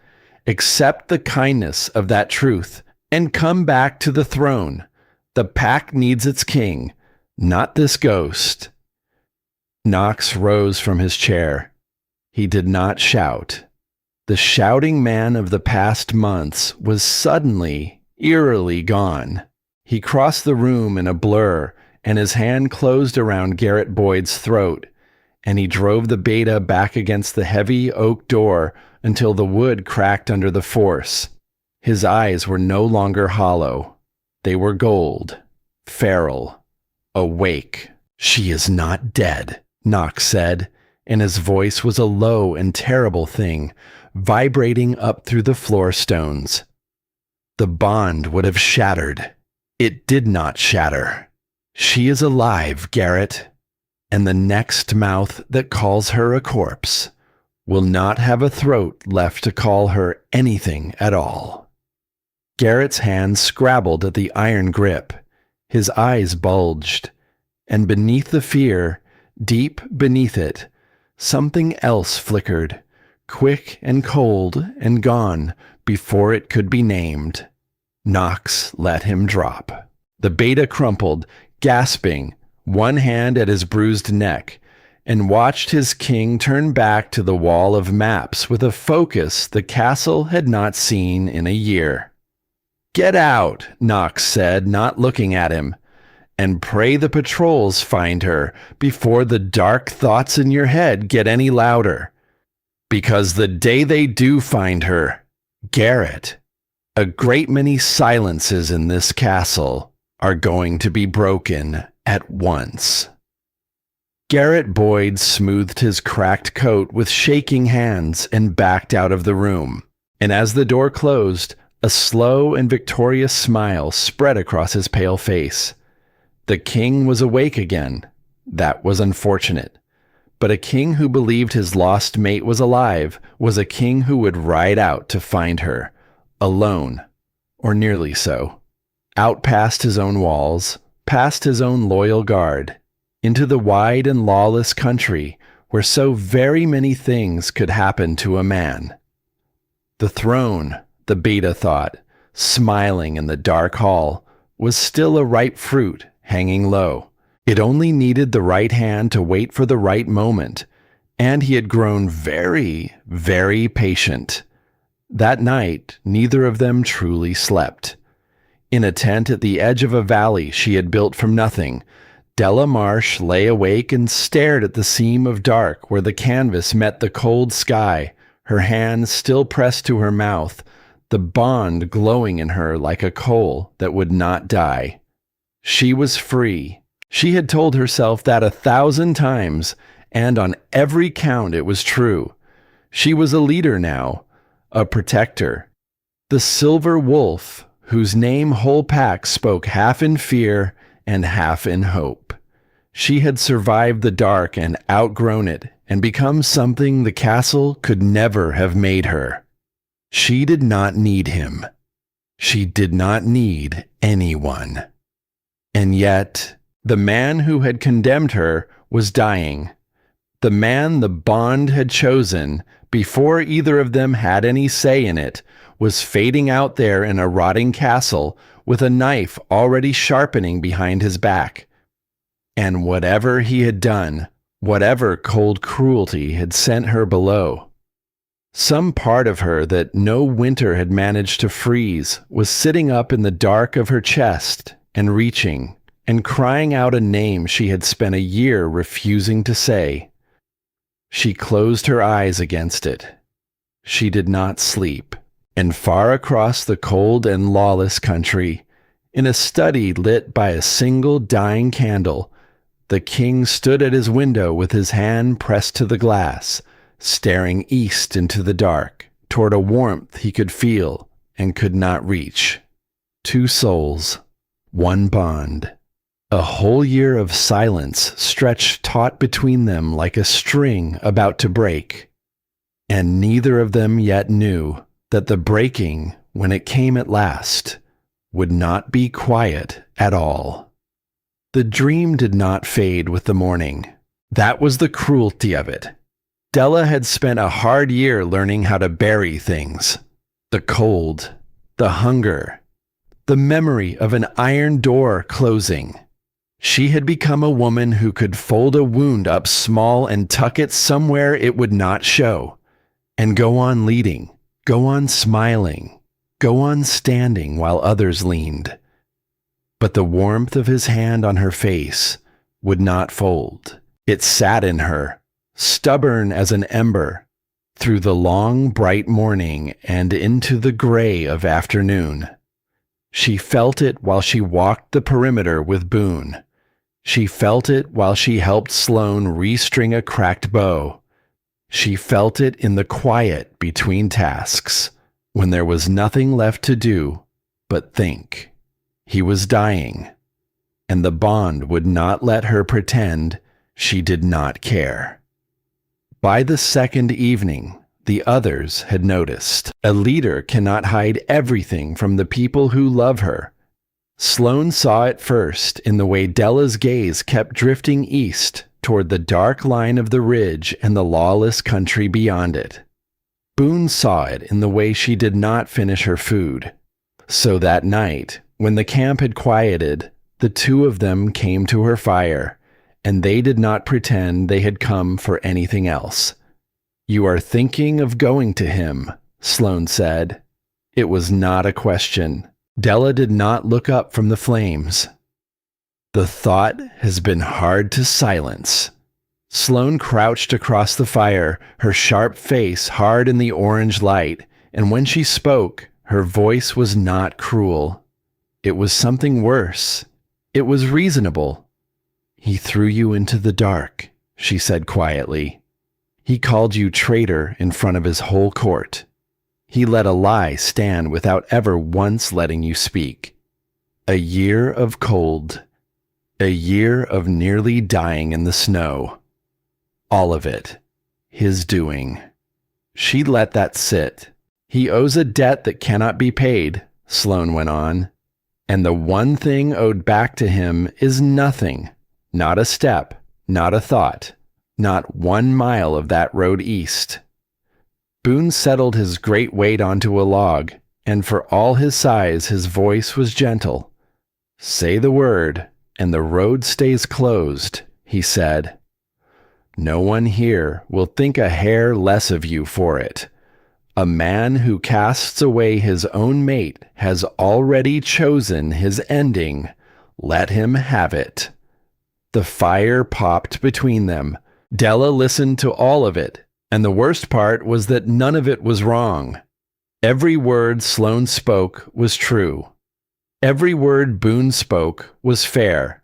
Accept the kindness of that truth and come back to the throne. The pack needs its king, not this ghost. Knox rose from his chair. He did not shout. The shouting man of the past months was suddenly, eerily gone. He crossed the room in a blur, and his hand closed around Garrett Boyd's throat, and he drove the beta back against the heavy oak door until the wood cracked under the force. His eyes were no longer hollow. They were gold, feral, awake. "She is not dead," Knox said, and his voice was a low and terrible thing, vibrating up through the floor stones. The bond would have shattered. It did not shatter. She is alive, Garrett, and the next mouth that calls her a corpse will not have a throat left to call her anything at all. Garrett's hands scrabbled at the iron grip. His eyes bulged, and beneath the fear, deep beneath it, something else flickered, quick and cold and gone before it could be named. Knox let him drop. The beta crumpled, gasping, one hand at his bruised neck, and watched his king turn back to the wall of maps with a focus the castle had not seen in a year. "Get out," Knox said, not looking at him, "and pray the patrols find her before the dark thoughts in your head get any louder. Because the day they do find her, Garrett, a great many silences in this castle are going to be broken at once." Garrett Boyd smoothed his cracked coat with shaking hands and backed out of the room. And as the door closed, a slow and victorious smile spread across his pale face. The king was awake again. That was unfortunate. But a king who believed his lost mate was alive was a king who would ride out to find her, alone, or nearly so, out past his own walls, past his own loyal guard, into the wide and lawless country where so very many things could happen to a man. The throne, the beta thought, smiling in the dark hall, was still a ripe fruit hanging low. It only needed the right hand to wait for the right moment, and he had grown very, very patient. That night, neither of them truly slept. In a tent at the edge of a valley she had built from nothing, Della Marsh lay awake and stared at the seam of dark where the canvas met the cold sky, her hand still pressed to her mouth, the bond glowing in her like a coal that would not die. She was free. She had told herself that 1,000 times, and on every count it was true. She was a leader now, a protector. The silver wolf, whose name whole packs spoke half in fear and half in hope. She had survived the dark and outgrown it and become something the castle could never have made her. She did not need him. She did not need anyone. And yet, the man who had condemned her was dying. The man the bond had chosen, before either of them had any say in it, was fading out there in a rotting castle with a knife already sharpening behind his back. And whatever he had done, whatever cold cruelty had sent her below, some part of her that no winter had managed to freeze was sitting up in the dark of her chest and reaching and crying out a name she had spent a year refusing to say. She closed her eyes against it. She did not sleep. And far across the cold and lawless country, in a study lit by a single dying candle, the king stood at his window with his hand pressed to the glass, staring east into the dark, toward a warmth he could feel and could not reach. 2 souls, 1 bond. A whole year of silence stretched taut between them like a string about to break, and neither of them yet knew that the breaking, when it came at last, would not be quiet at all. The dream did not fade with the morning. That was the cruelty of it. Della had spent a hard year learning how to bury things. The cold, the hunger, the memory of an iron door closing. She had become a woman who could fold a wound up small and tuck it somewhere it would not show, and go on leading, go on smiling, go on standing while others leaned. But the warmth of his hand on her face would not fold. It sat in her, stubborn as an ember, through the long, bright morning and into the gray of afternoon. She felt it while she walked the perimeter with Boone. She felt it while she helped Sloane restring a cracked bow. She felt it in the quiet between tasks, when there was nothing left to do but think. He was dying, and the bond would not let her pretend she did not care. By the second evening, the others had noticed. A leader cannot hide everything from the people who love her. Sloane saw it first in the way Della's gaze kept drifting east toward the dark line of the ridge and the lawless country beyond it. Boone saw it in the way she did not finish her food. So that night, when the camp had quieted, the two of them came to her fire, and they did not pretend they had come for anything else. "You are thinking of going to him," Sloane said. It was not a question. Della did not look up from the flames. "The thought has been hard to silence." Sloane crouched across the fire, her sharp face hard in the orange light, and when she spoke, her voice was not cruel. It was something worse. It was reasonable. "He threw you into the dark," she said quietly. "He called you traitor in front of his whole court. He let a lie stand without ever once letting you speak. A year of cold. A year of nearly dying in the snow. All of it. His doing." She let that sit. "He owes a debt that cannot be paid," Sloane went on. "And the one thing owed back to him is nothing. Not a step, not a thought, not 1 mile of that road east." Boone settled his great weight onto a log, and for all his size his voice was gentle. "Say the word, and the road stays closed," he said. "No one here will think a hair less of you for it. A man who casts away his own mate has already chosen his ending. Let him have it." The fire popped between them. Della listened to all of it, and the worst part was that none of it was wrong. Every word Sloane spoke was true. Every word Boone spoke was fair.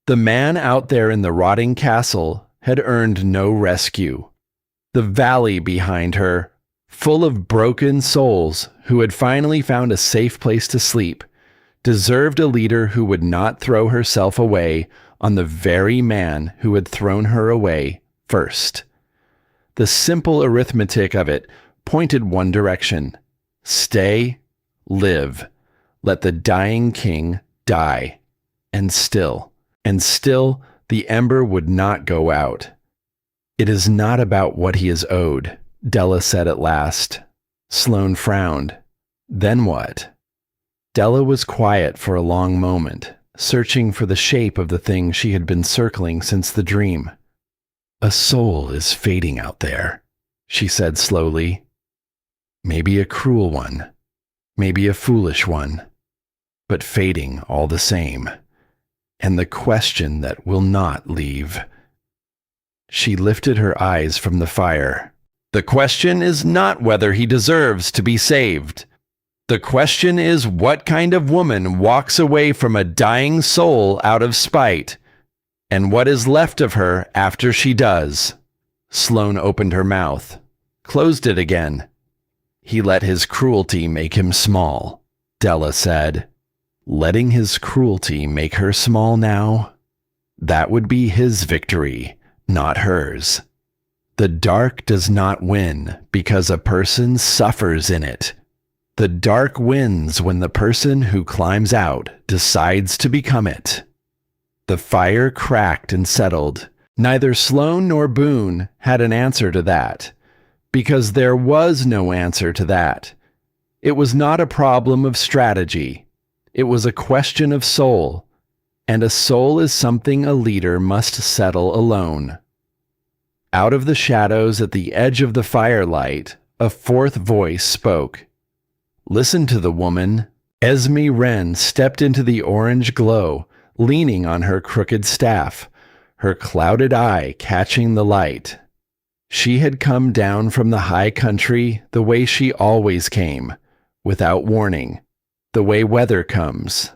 The man out there in the rotting castle had earned no rescue. The valley behind her, full of broken souls who had finally found a safe place to sleep, deserved a leader who would not throw herself away on the very man who had thrown her away first. The simple arithmetic of it pointed one direction. Stay, live, let the dying king die. And still, the ember would not go out. "It is not about what he is owed," Della said at last. Sloane frowned. "Then what?" Della was quiet for a long moment, searching for the shape of the thing she had been circling since the dream. "A soul is fading out there," she said slowly. "Maybe a cruel one, maybe a foolish one, but fading all the same. And the question that will not leave." She lifted her eyes from the fire. "The question is not whether he deserves to be saved. The question is what kind of woman walks away from a dying soul out of spite, and what is left of her after she does." Sloane opened her mouth, closed it again. "He let his cruelty make him small," Della said. Letting his cruelty make her small now? That would be his victory, not hers. The dark does not win because a person suffers in it. The dark wins when the person who climbs out decides to become it. The fire cracked and settled. Neither Sloane nor Boone had an answer to that, because there was no answer to that. It was not a problem of strategy. It was a question of soul, and a soul is something a leader must settle alone. Out of the shadows at the edge of the firelight, a fourth voice spoke. Listen to the woman. Esme Wren stepped into the orange glow, leaning on her crooked staff, her clouded eye catching the light. She had come down from the high country the way she always came, without warning, the way weather comes.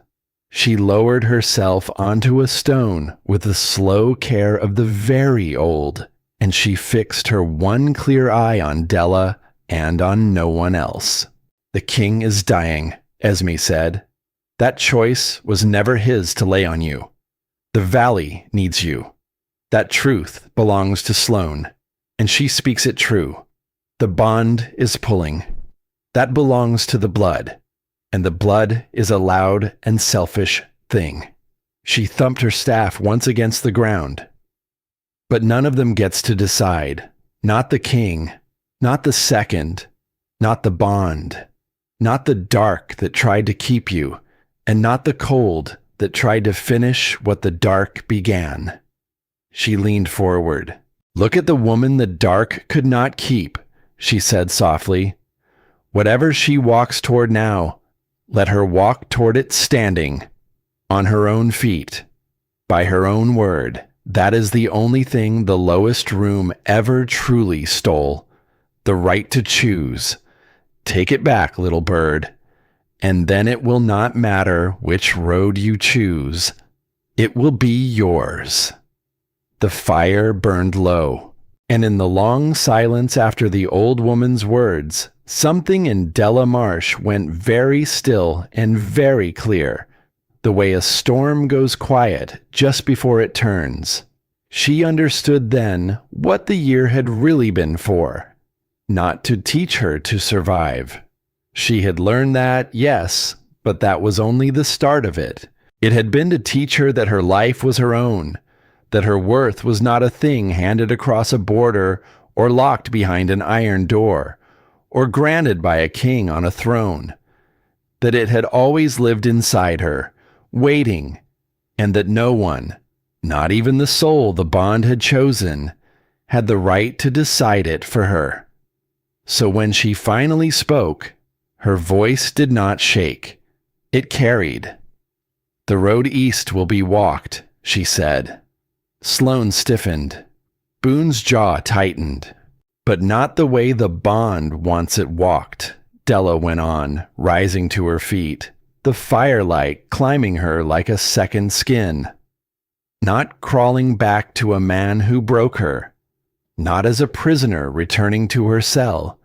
She lowered herself onto a stone with the slow care of the very old, and she fixed her one clear eye on Della and on no one else. The king is dying, Esme said. That choice was never his to lay on you. The valley needs you. That truth belongs to Sloane, and she speaks it true. The bond is pulling. That belongs to the blood, and the blood is a loud and selfish thing. She thumped her staff once against the ground. But none of them gets to decide. Not the king, not the second, not the bond, not the dark that tried to keep you, and not the cold that tried to finish what the dark began. She leaned forward. Look at the woman the dark could not keep, she said softly. Whatever she walks toward now, let her walk toward it standing, on her own feet, by her own word. That is the only thing the lowest room ever truly stole, the right to choose. Take it back, little bird, and then it will not matter which road you choose. It will be yours. The fire burned low, and in the long silence after the old woman's words, something in Della Marsh went very still and very clear, the way a storm goes quiet just before it turns. She understood then what the year had really been for, not to teach her to survive. She had learned that, yes, but that was only the start of it. It had been to teach her that her life was her own, that her worth was not a thing handed across a border or locked behind an iron door, or granted by a king on a throne, that it had always lived inside her, waiting, and that no one, not even the soul the bond had chosen, had the right to decide it for her. So when she finally spoke, her voice did not shake. It carried. The road east will be walked, she said. Sloane stiffened. Boone's jaw tightened. But not the way the bond wants it walked, Della went on, rising to her feet, the firelight climbing her like a second skin. Not crawling back to a man who broke her, not as a prisoner returning to her cell,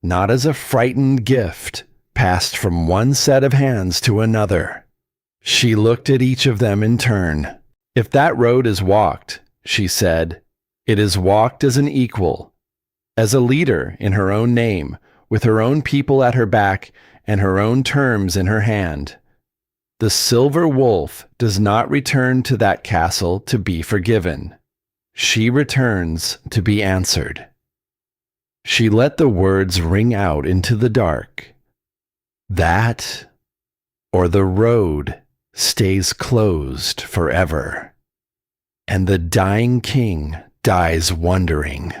not as a frightened gift passed from one set of hands to another. She looked at each of them in turn. If that road is walked, she said, it is walked as an equal, as a leader in her own name, with her own people at her back and her own terms in her hand. The silver wolf does not return to that castle to be forgiven. She returns to be answered. She let the words ring out into the dark. That, or the road, stays closed forever, and the dying king dies wondering.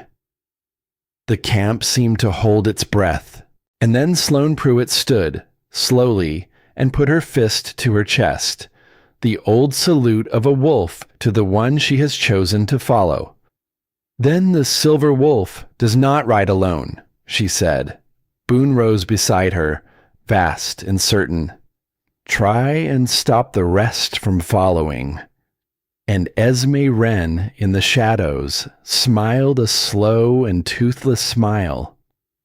The camp seemed to hold its breath, and then Sloane Pruitt stood, slowly, and put her fist to her chest, the old salute of a wolf to the one she has chosen to follow. Then the silver wolf does not ride alone, she said. Boone rose beside her, vast and certain. Try and stop the rest from following. And Esme Wren, in the shadows, smiled a slow and toothless smile,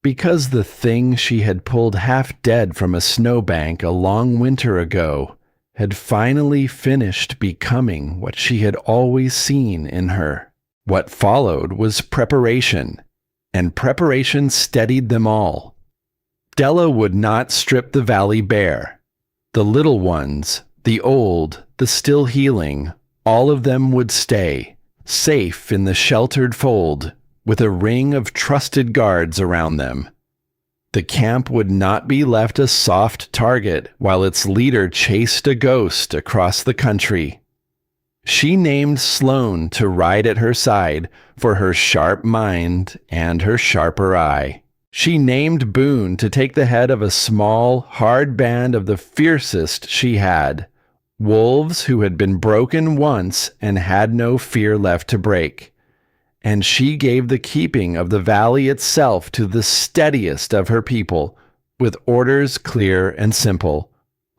because the thing she had pulled half dead from a snowbank a long winter ago had finally finished becoming what she had always seen in her. What followed was preparation, and preparation steadied them all. Della would not strip the valley bare. The little ones, the old, the still healing, all of them would stay, safe in the sheltered fold, with a ring of trusted guards around them. The camp would not be left a soft target while its leader chased a ghost across the country. She named Sloane to ride at her side for her sharp mind and her sharper eye. She named Boone to take the head of a small, hard band of the fiercest she had, wolves who had been broken once and had no fear left to break. And she gave the keeping of the valley itself to the steadiest of her people, with orders clear and simple.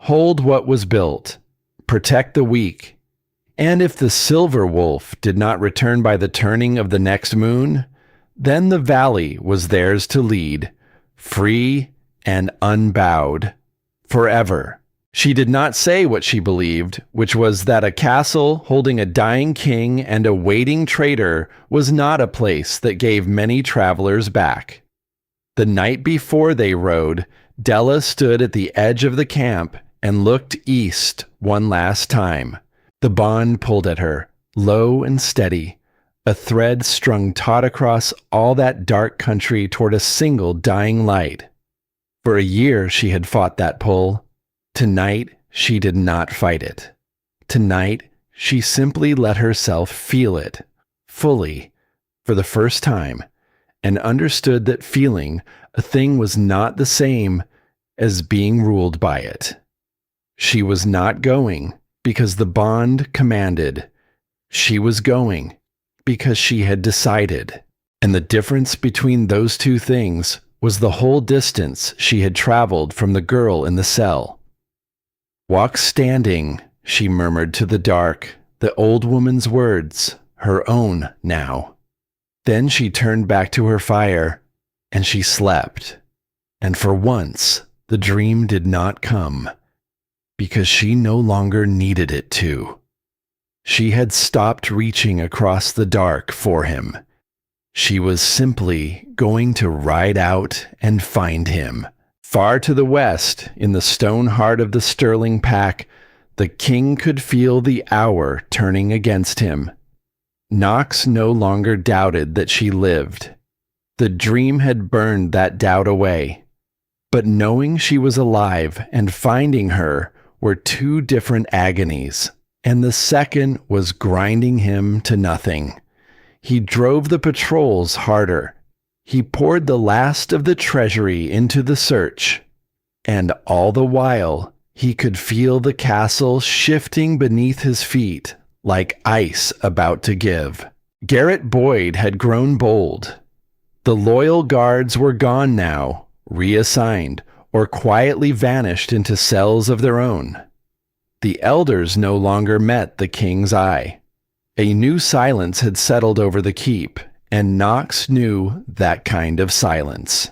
Hold what was built. Protect the weak. And if the silver wolf did not return by the turning of the next moon, then the valley was theirs to lead, free and unbowed, forever. She did not say what she believed, which was that a castle holding a dying king and a waiting traitor was not a place that gave many travelers back. The night before they rode, Della stood at the edge of the camp and looked east one last time. The bond pulled at her, low and steady, a thread strung taut across all that dark country toward a single dying light. For a year she had fought that pull. Tonight she did not fight it. Tonight she simply let herself feel it, fully, for the first time, and understood that feeling a thing was not the same as being ruled by it. She was not going because the bond commanded. She was going because she had decided. And the difference between those two things was the whole distance she had traveled from the girl in the cell. "Walk standing," she murmured to the dark, the old woman's words, her own now. Then she turned back to her fire, and she slept. And for once, the dream did not come, because she no longer needed it to. She had stopped reaching across the dark for him. She was simply going to ride out and find him. Far to the west, in the stone heart of the Sterling Pack, the king could feel the hour turning against him. Knox no longer doubted that she lived. The dream had burned that doubt away. But knowing she was alive and finding her were two different agonies, and the second was grinding him to nothing. He drove the patrols harder. He poured the last of the treasury into the search, and all the while he could feel the castle shifting beneath his feet like ice about to give. Garrett Boyd had grown bold. The loyal guards were gone now, reassigned, or quietly vanished into cells of their own. The elders no longer met the king's eye. A new silence had settled over the keep, and Knox knew that kind of silence.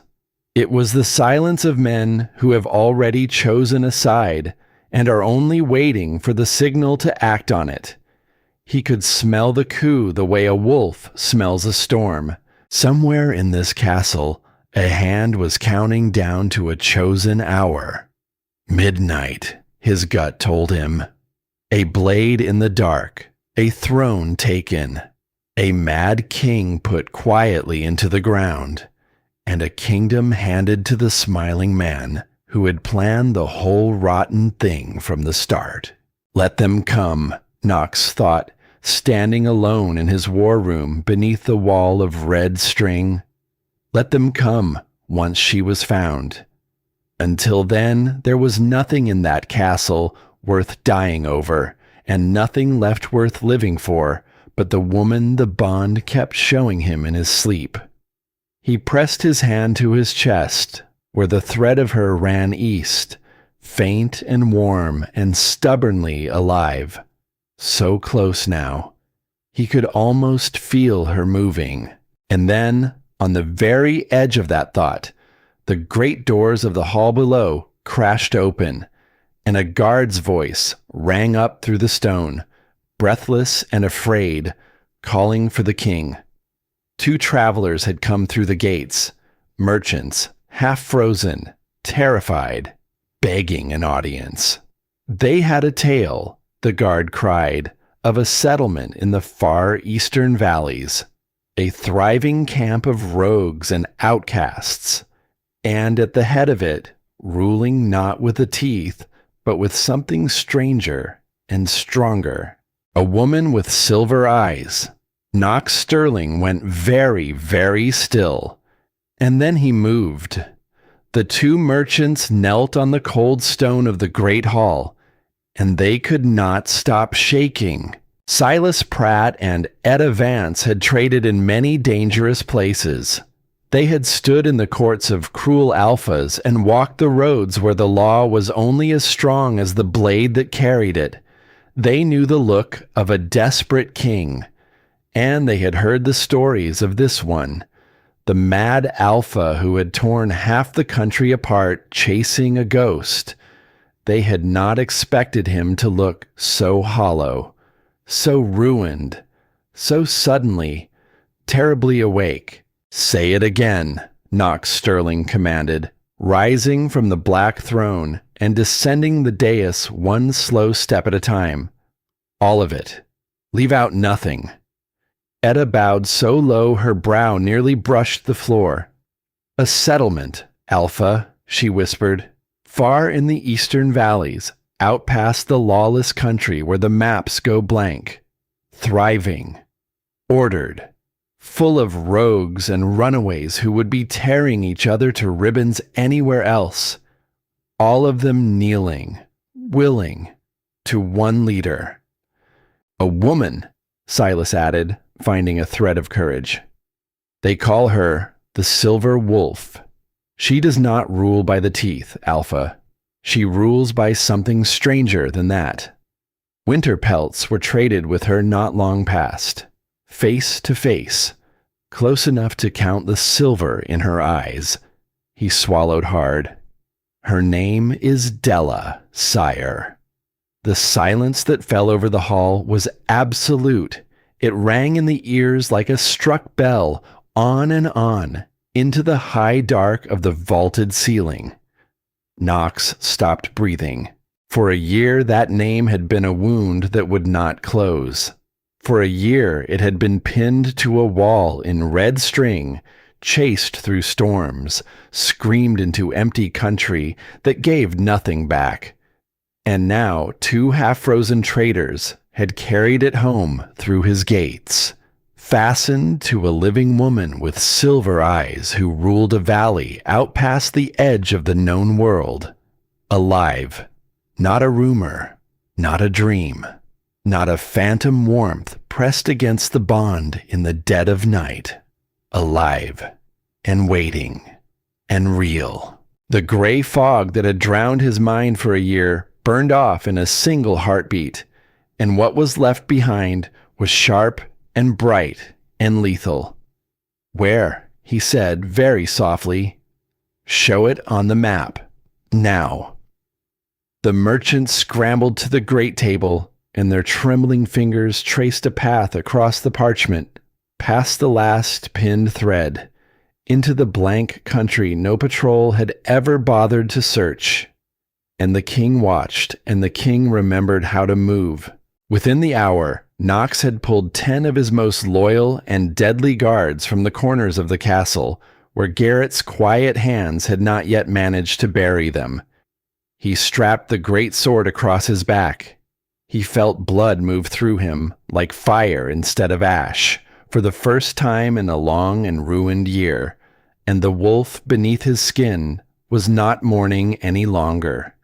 It was the silence of men who have already chosen a side and are only waiting for the signal to act on it. He could smell the coup the way a wolf smells a storm. Somewhere in this castle, a hand was counting down to a chosen hour. Midnight, his gut told him. A blade in the dark, a throne taken, a mad king put quietly into the ground, and a kingdom handed to the smiling man who had planned the whole rotten thing from the start. Let them come, Knox thought, standing alone in his war room beneath the wall of red string. Let them come once she was found. Until then, there was nothing in that castle worth dying over, and nothing left worth living for but the woman the bond kept showing him in his sleep. He pressed his hand to his chest, where the thread of her ran east, faint and warm and stubbornly alive. So close now. He could almost feel her moving. And then, on the very edge of that thought, the great doors of the hall below crashed open, and a guard's voice rang up through the stone, breathless and afraid, calling for the king. Two travelers had come through the gates, merchants, half frozen, terrified, begging an audience. They had a tale, the guard cried, of a settlement in the far eastern valleys, a thriving camp of rogues and outcasts, and at the head of it, ruling not with the teeth, but with something stranger and stronger, a woman with silver eyes. Knox Sterling went very, very still, and then he moved. The two merchants knelt on the cold stone of the great hall, and they could not stop shaking. Silas Pratt and Etta Vance had traded in many dangerous places. They had stood in the courts of cruel alphas and walked the roads where the law was only as strong as the blade that carried it. They knew the look of a desperate king, and they had heard the stories of this one, the mad alpha who had torn half the country apart chasing a ghost. They had not expected him to look so hollow, so ruined, so suddenly, terribly awake. "Say it again," Knox Sterling commanded, rising from the black throne and descending the dais one slow step at a time. "All of it. Leave out nothing." Etta bowed so low her brow nearly brushed the floor. "A settlement, Alpha," she whispered, "far in the eastern valleys, out past the lawless country where the maps go blank. Thriving. Ordered. Full of rogues and runaways who would be tearing each other to ribbons anywhere else. All of them kneeling, willing, to one leader." "A woman," Silas added, finding a thread of courage. "They call her the Silver Wolf. She does not rule by the teeth, Alpha. She rules by something stranger than that. Winter pelts were traded with her not long past, face to face, close enough to count the silver in her eyes." He swallowed hard. "Her name is Della, sire." The silence that fell over the hall was absolute. It rang in the ears like a struck bell, on and on, into the high dark of the vaulted ceiling. Knox stopped breathing. For a year that name had been a wound that would not close. For a year it had been pinned to a wall in red string, chased through storms, screamed into empty country that gave nothing back. And now 2 half-frozen traitors had carried it home through his gates, fastened to a living woman with silver eyes who ruled a valley out past the edge of the known world. Alive. Not a rumor, not a dream, not a phantom warmth pressed against the bond in the dead of night. Alive, and waiting, and real. The gray fog that had drowned his mind for a year burned off in a single heartbeat, and what was left behind was sharp and bright and lethal. "Where?" he said very softly. "Show it on the map. Now." The merchants scrambled to the great table, and their trembling fingers traced a path across the parchment, past the last pinned thread, into the blank country no patrol had ever bothered to search. And the king watched, and the king remembered how to move. Within the hour, Knox had pulled 10 of his most loyal and deadly guards from the corners of the castle, where Garrett's quiet hands had not yet managed to bury them. He strapped the great sword across his back. He felt blood move through him, like fire instead of ash, for the first time in a long and ruined year, and the wolf beneath his skin was not mourning any longer.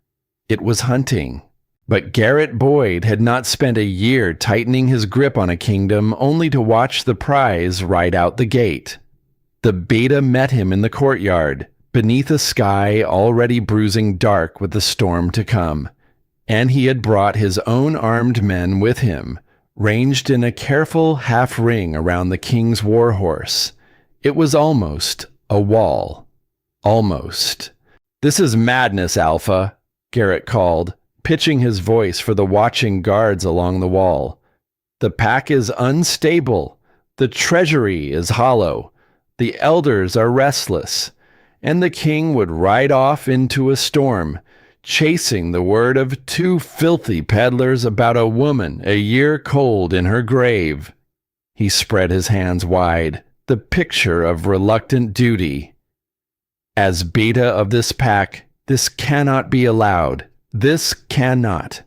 It was hunting. But Garrett Boyd had not spent a year tightening his grip on a kingdom only to watch the prize ride out the gate. The beta met him in the courtyard, beneath a sky already bruising dark with the storm to come, and he had brought his own armed men with him, ranged in a careful half-ring around the king's warhorse. It was almost a wall. Almost. "This is madness, Alpha," Garrett called, pitching his voice for the watching guards along the wall. "The pack is unstable. The treasury is hollow. The elders are restless. And the king would ride off into a storm, chasing the word of 2 filthy peddlers about a woman a year cold in her grave." He spread his hands wide, the picture of reluctant duty. As beta of this pack, this cannot be allowed. This cannot.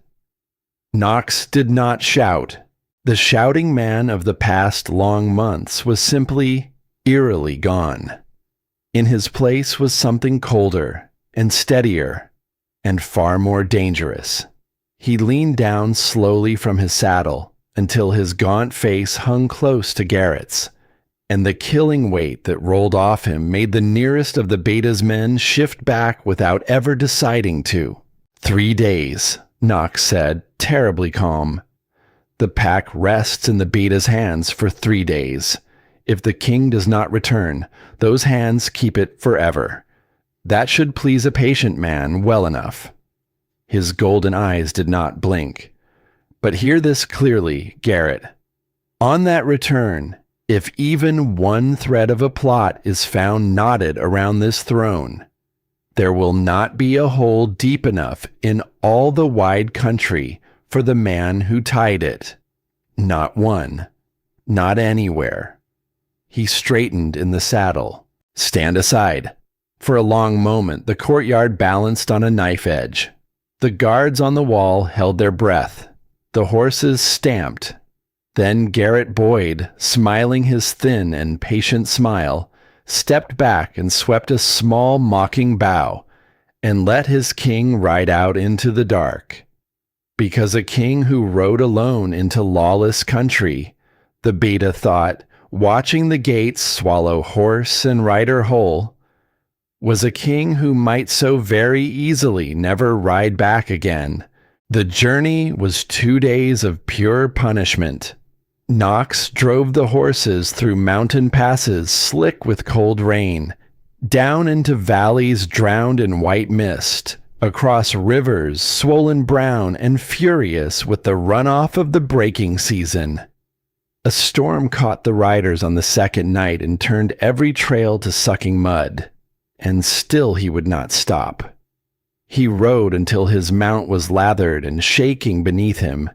Knox did not shout. The shouting man of the past long months was simply eerily gone. In his place was something colder and steadier and far more dangerous. He leaned down slowly from his saddle until his gaunt face hung close to Garrett's, and the killing weight that rolled off him made the nearest of the beta's men shift back without ever deciding to. 3 days, Knox said, terribly calm. The pack rests in the beta's hands for 3 days. If the king does not return, those hands keep it forever. That should please a patient man well enough. His golden eyes did not blink. But hear this clearly, Garrett. On that return, if even one thread of a plot is found knotted around this throne, there will not be a hole deep enough in all the wide country for the man who tied it. Not one. Not anywhere. He straightened in the saddle. Stand aside. For a long moment, the courtyard balanced on a knife edge. The guards on the wall held their breath. The horses stamped. Then Garrett Boyd, smiling his thin and patient smile, stepped back and swept a small mocking bow and let his king ride out into the dark. Because a king who rode alone into lawless country, the beta thought, watching the gates swallow horse and rider whole, was a king who might so very easily never ride back again. The journey was 2 days of pure punishment. Knox drove the horses through mountain passes slick with cold rain, down into valleys drowned in white mist, across rivers swollen brown and furious with the runoff of the breaking season. A storm caught the riders on the second night and turned every trail to sucking mud, and still he would not stop. He rode until his mount was lathered and shaking beneath him,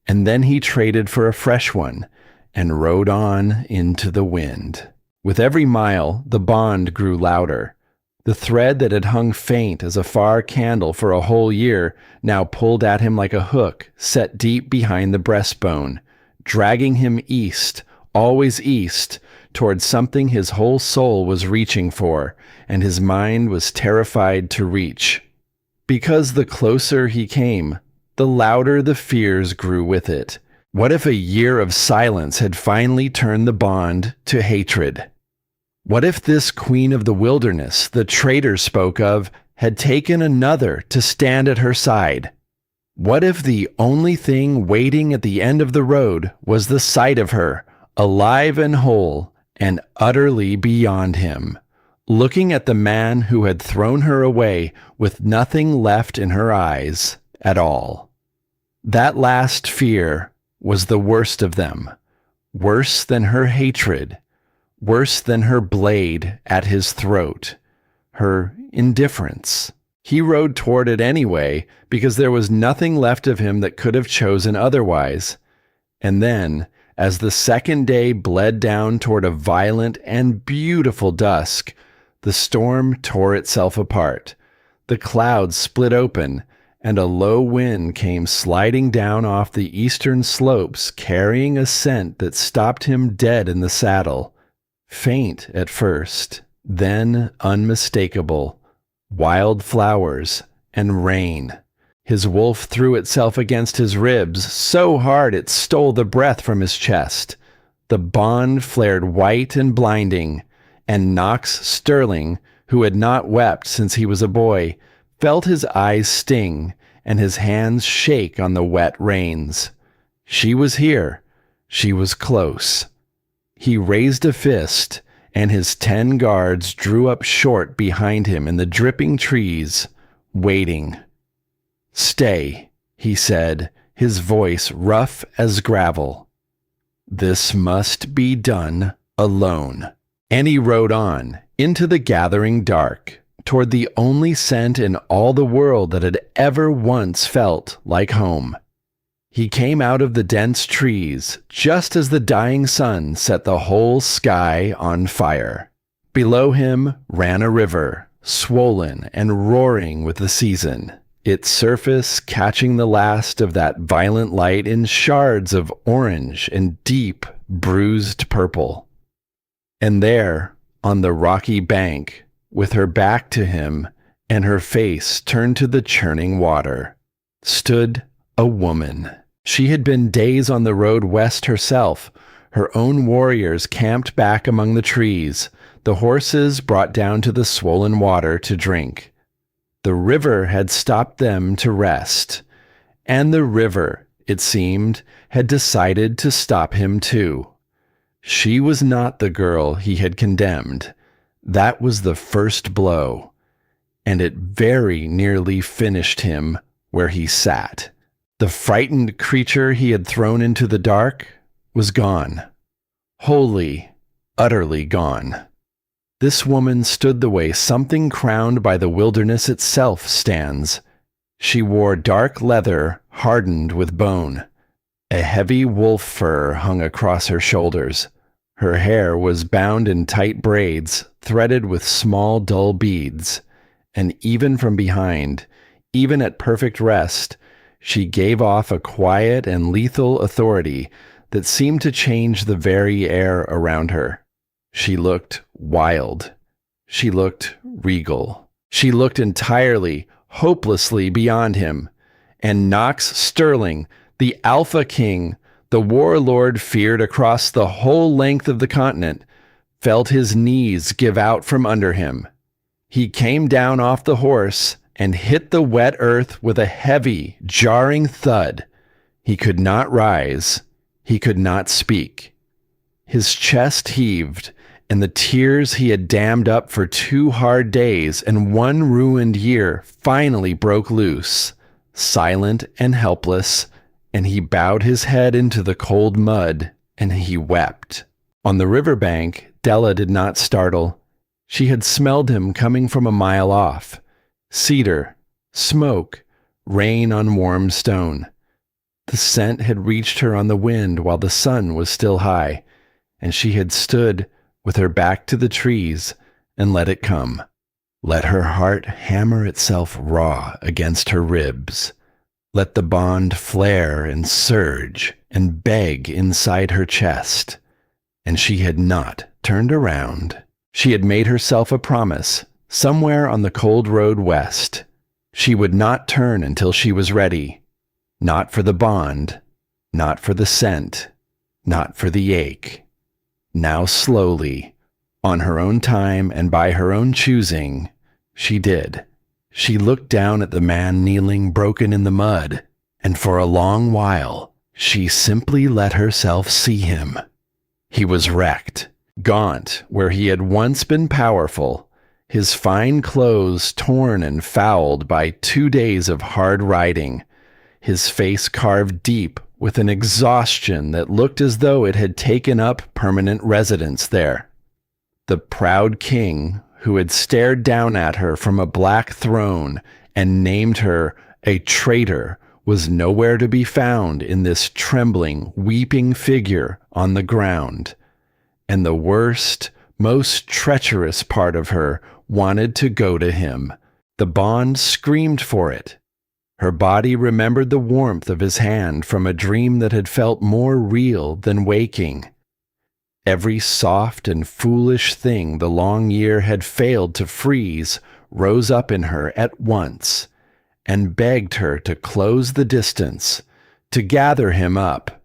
and then he traded for a fresh one and rode on into the wind. With every mile, the bond grew louder. The thread that had hung faint as a far candle for a whole year now pulled at him like a hook set deep behind the breastbone, dragging him east, always east, towards something his whole soul was reaching for, and his mind was terrified to reach. Because the closer he came, the louder the fears grew with it. What if a year of silence had finally turned the bond to hatred? What if this queen of the wilderness the traitor spoke of had taken another to stand at her side? What if the only thing waiting at the end of the road was the sight of her, alive and whole, and utterly beyond him, looking at the man who had thrown her away with nothing left in her eyes at all? That last fear was the worst of them, worse than her hatred, worse than her blade at his throat, her indifference. He rode toward it anyway because there was nothing left of him that could have chosen otherwise. And then, as the second day bled down toward a violent and beautiful dusk, the storm tore itself apart. The clouds split open, and a low wind came sliding down off the eastern slopes, carrying a scent that stopped him dead in the saddle. Faint at first, then unmistakable. Wild flowers and rain. His wolf threw itself against his ribs so hard it stole the breath from his chest. The bond flared white and blinding, and Knox Sterling, who had not wept since he was a boy, felt his eyes sting and his hands shake on the wet reins. She was here. She was close. He raised a fist, and his 10 guards drew up short behind him in the dripping trees, waiting. "Stay," he said, his voice rough as gravel. "This must be done alone." And he rode on, into the gathering dark, toward the only scent in all the world that had ever once felt like home. He came out of the dense trees just as the dying sun set the whole sky on fire. Below him ran a river, swollen and roaring with the season, its surface catching the last of that violent light in shards of orange and deep, bruised purple. And there, on the rocky bank, with her back to him and her face turned to the churning water, stood a woman. She had been days on the road west herself, her own warriors camped back among the trees, the horses brought down to the swollen water to drink. The river had stopped them to rest, and the river, it seemed, had decided to stop him too. She was not the girl he had condemned. That was the first blow, and it very nearly finished him where he sat. The frightened creature he had thrown into the dark was gone. Wholly, utterly gone. This woman stood the way something crowned by the wilderness itself stands. She wore dark leather hardened with bone. A heavy wolf fur hung across her shoulders. Her hair was bound in tight braids, threaded with small dull beads, and even from behind, even at perfect rest, she gave off a quiet and lethal authority that seemed to change the very air around her. She looked wild. She looked regal. She looked entirely, hopelessly beyond him. And Knox Sterling, the Alpha King, the warlord feared across the whole length of the continent, felt his knees give out from under him. He came down off the horse and hit the wet earth with a heavy, jarring thud. He could not rise. He could not speak. His chest heaved, and the tears he had dammed up for 2 hard days and 1 ruined year finally broke loose, silent and helpless, and he bowed his head into the cold mud, and he wept. On the riverbank, Della did not startle. She had smelled him coming from a mile off. Cedar, smoke, rain on warm stone. The scent had reached her on the wind while the sun was still high, and she had stood with her back to the trees and let it come. Let her heart hammer itself raw against her ribs. Let the bond flare and surge and beg inside her chest. And she had not turned around. She had made herself a promise, somewhere on the cold road west. She would not turn until she was ready. Not for the bond, not for the scent, not for the ache. Now slowly, on her own time and by her own choosing, she did. She looked down at the man kneeling broken in the mud, and for a long while, she simply let herself see him. He was wrecked, gaunt where he had once been powerful, his fine clothes torn and fouled by 2 days of hard riding, his face carved deep with an exhaustion that looked as though it had taken up permanent residence there. The proud king who had stared down at her from a black throne and named her a traitor was nowhere to be found in this trembling, weeping figure on the ground. And the worst, most treacherous part of her wanted to go to him. The bond screamed for it. Her body remembered the warmth of his hand from a dream that had felt more real than waking. Every soft and foolish thing the long year had failed to freeze rose up in her at once and begged her to close the distance, to gather him up,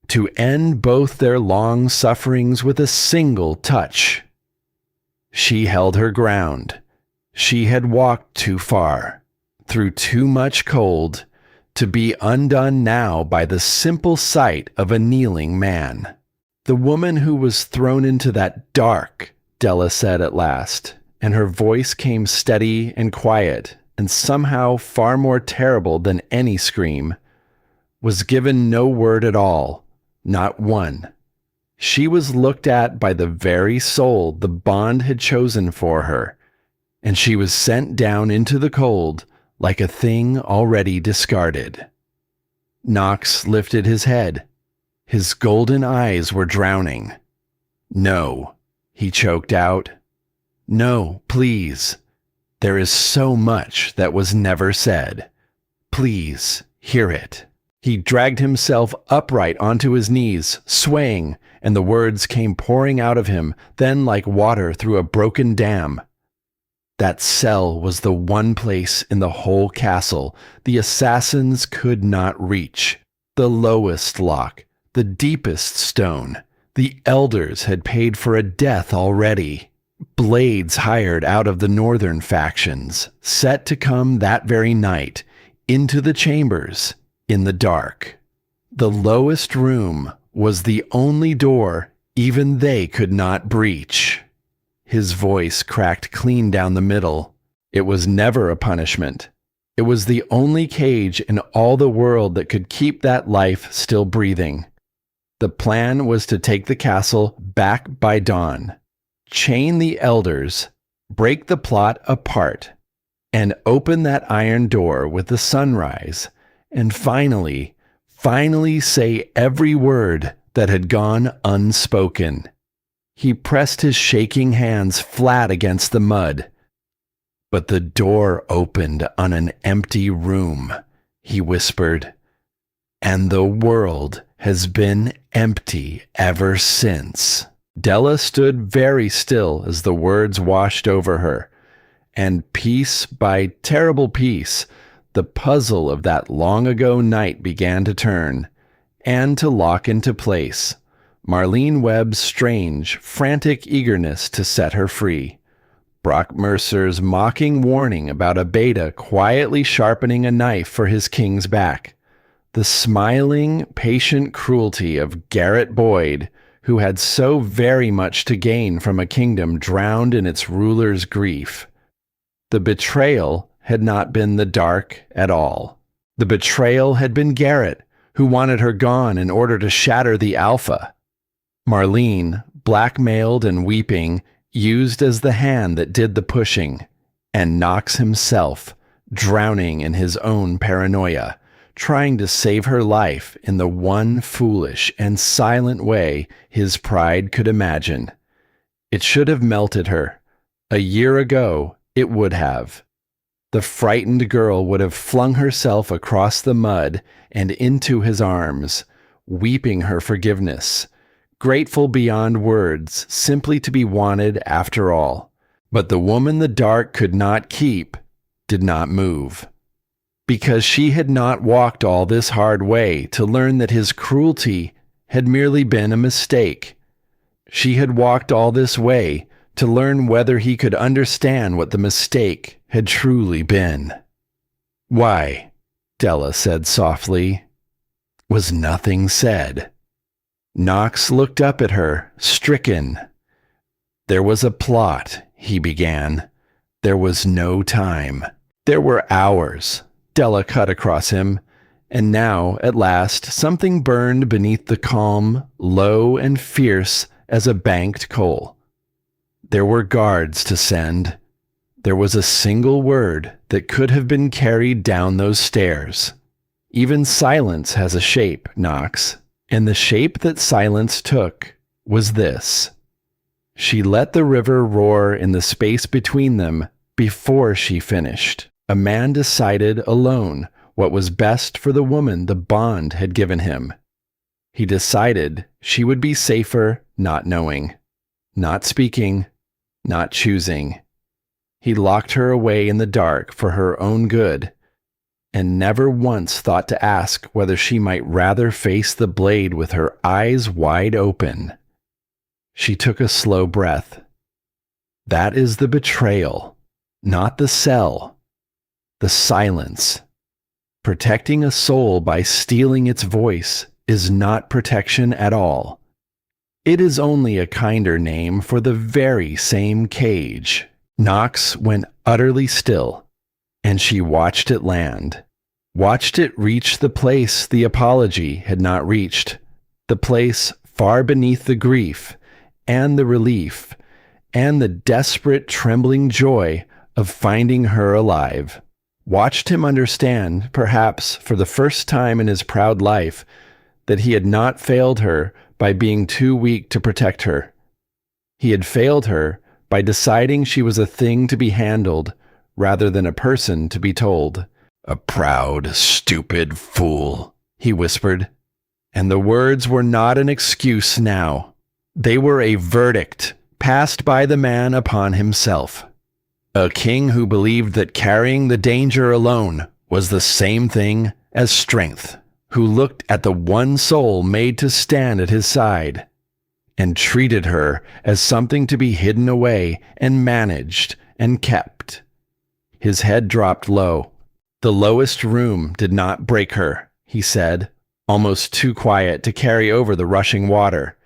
to end both their long sufferings with a single touch. She held her ground. She had walked too far, through too much cold, to be undone now by the simple sight of a kneeling man. The woman who was thrown into that dark, Della said at last, and her voice came steady and quiet, and somehow far more terrible than any scream, was given no word at all, not one. She was looked at by the very soul the bond had chosen for her, and she was sent down into the cold like a thing already discarded. Knox lifted his head. His golden eyes were drowning. "No," he choked out. "No, please. There is so much that was never said. Please hear it." He dragged himself upright onto his knees, swaying, and the words came pouring out of him, then like water through a broken dam. That cell was the one place in the whole castle the assassins could not reach. The lowest lock, the deepest stone. The elders had paid for a death already. Blades hired out of the northern factions, set to come that very night, into the chambers, in the dark. The lowest room was the only door even they could not breach. His voice cracked clean down the middle. It was never a punishment. It was the only cage in all the world that could keep that life still breathing. The plan was to take the castle back by dawn, chain the elders, break the plot apart, and open that iron door with the sunrise, and finally say every word that had gone unspoken. He pressed his shaking hands flat against the mud. "But the door opened on an empty room," he whispered, "and the world has been empty ever since." Della stood very still as the words washed over her, and piece by terrible piece, the puzzle of that long-ago night began to turn, and to lock into place. Marlene Webb's strange, frantic eagerness to set her free. Brock Mercer's mocking warning about a beta quietly sharpening a knife for his king's back. The smiling, patient cruelty of Garrett Boyd, who had so very much to gain from a kingdom drowned in its ruler's grief. The betrayal had not been the dark at all. The betrayal had been Garrett, who wanted her gone in order to shatter the Alpha. Marlene, blackmailed and weeping, used as the hand that did the pushing, and Knox himself, drowning in his own paranoia, trying to save her life in the one foolish and silent way his pride could imagine. It should have melted her. A year ago, it would have. The frightened girl would have flung herself across the mud and into his arms, weeping her forgiveness, grateful beyond words simply to be wanted after all. But the woman the dark could not keep did not move. Because she had not walked all this hard way to learn that his cruelty had merely been a mistake. She had walked all this way to learn whether he could understand what the mistake had truly been. "Why," Della said softly, "was nothing said?" Knox looked up at her, stricken. "There was a plot," he began. "There was no time. There were hours." Della cut across him, and now, at last, something burned beneath the calm, low and fierce as a banked coal. There were guards to send. There was a single word that could have been carried down those stairs. Even silence has a shape, Knox, and the shape that silence took was this. She let the river roar in the space between them before she finished. A man decided alone what was best for the woman the bond had given him. He decided she would be safer not knowing, not speaking, not choosing. He locked her away in the dark for her own good, and never once thought to ask whether she might rather face the blade with her eyes wide open. She took a slow breath. That is the betrayal, not the cell. The silence. Protecting a soul by stealing its voice is not protection at all. It is only a kinder name for the very same cage. Knox went utterly still, and she watched it land. Watched it reach the place the apology had not reached, the place far beneath the grief, and the relief, and the desperate trembling joy of finding her alive. Watched him understand, perhaps for the first time in his proud life, that he had not failed her by being too weak to protect her. He had failed her by deciding she was a thing to be handled rather than a person to be told. "A proud, stupid fool," he whispered. And the words were not an excuse now. They were a verdict passed by the man upon himself. A king who believed that carrying the danger alone was the same thing as strength, who looked at the one soul made to stand at his side and treated her as something to be hidden away and managed and kept. His head dropped low. "The lowest room did not break her," he said, almost too quiet to carry over the rushing water.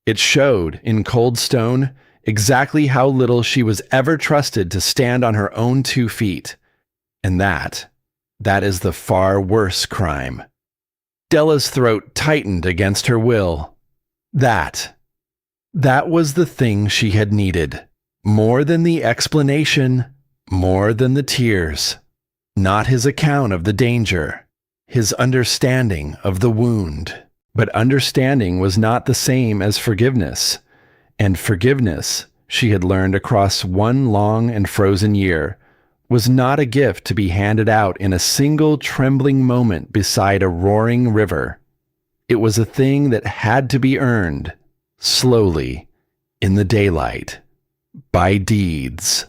It showed, in cold stone, exactly how little she was ever trusted to stand on her own 2 feet. And that is the far worse crime. Della's throat tightened against her will. That was the thing she had needed. More than the explanation, more than the tears. Not his account of the danger, his understanding of the wound. But understanding was not the same as forgiveness. And forgiveness, she had learned across one long and frozen year, was not a gift to be handed out in a single trembling moment beside a roaring river. It was a thing that had to be earned, slowly, in the daylight, by deeds,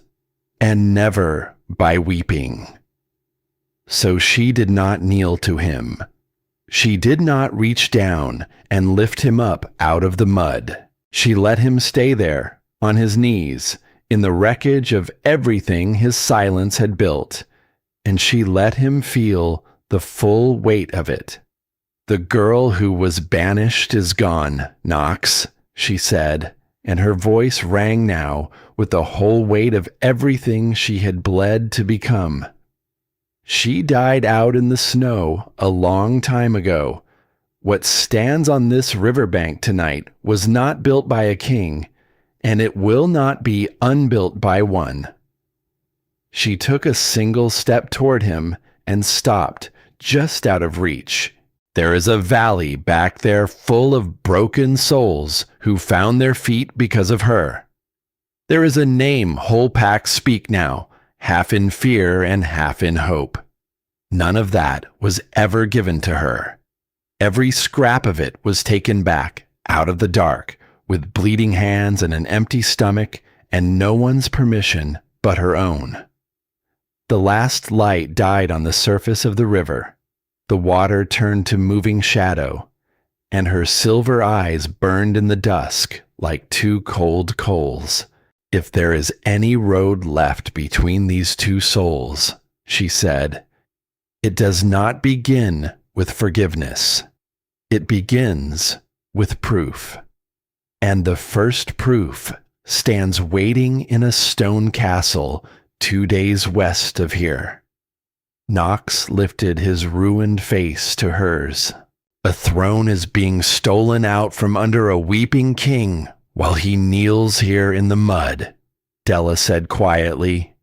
and never by weeping. So she did not kneel to him. She did not reach down and lift him up out of the mud. She let him stay there, on his knees, in the wreckage of everything his silence had built, and she let him feel the full weight of it. "The girl who was banished is gone, Knox," she said, and her voice rang now with the whole weight of everything she had bled to become. "She died out in the snow a long time ago. What stands on this riverbank tonight was not built by a king, and it will not be unbuilt by one." She took a single step toward him and stopped, just out of reach. "There is a valley back there full of broken souls who found their feet because of her. There is a name whole packs speak now, half in fear and half in hope. None of that was ever given to her. Every scrap of it was taken back, out of the dark, with bleeding hands and an empty stomach, and no one's permission but her own." The last light died on the surface of the river. The water turned to moving shadow, and her silver eyes burned in the dusk like 2 cold coals. "If there is any road left between these 2 souls," she said, "it does not begin with forgiveness. It begins with proof. And the first proof stands waiting in a stone castle 2 days west of here." Knox lifted his ruined face to hers. "A throne is being stolen out from under a weeping king while he kneels here in the mud," Della said quietly.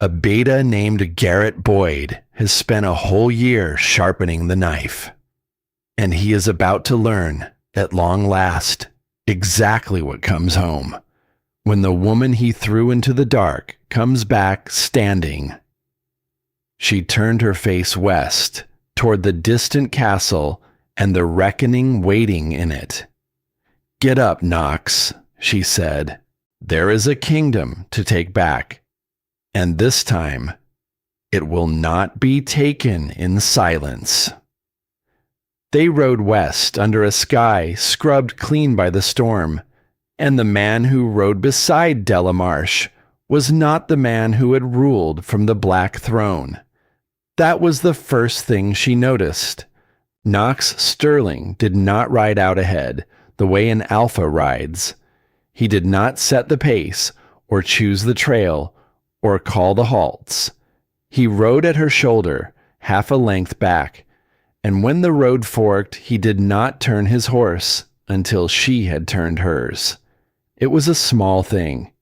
"A beta named Garrett Boyd has spent a whole year sharpening the knife. And he is about to learn, at long last, exactly what comes home, when the woman he threw into the dark comes back standing." She turned her face west, toward the distant castle and the reckoning waiting in it. "Get up, Knox," she said. "There is a kingdom to take back, and this time it will not be taken in silence." They rode west under a sky scrubbed clean by the storm, and the man who rode beside Della Marsh was not the man who had ruled from the black throne. That was the first thing she noticed. Knox Sterling did not ride out ahead the way an alpha rides. He did not set the pace or choose the trail or call the halts. He rode at her shoulder, half a length back, and when the road forked, he did not turn his horse until she had turned hers. It was a small thing.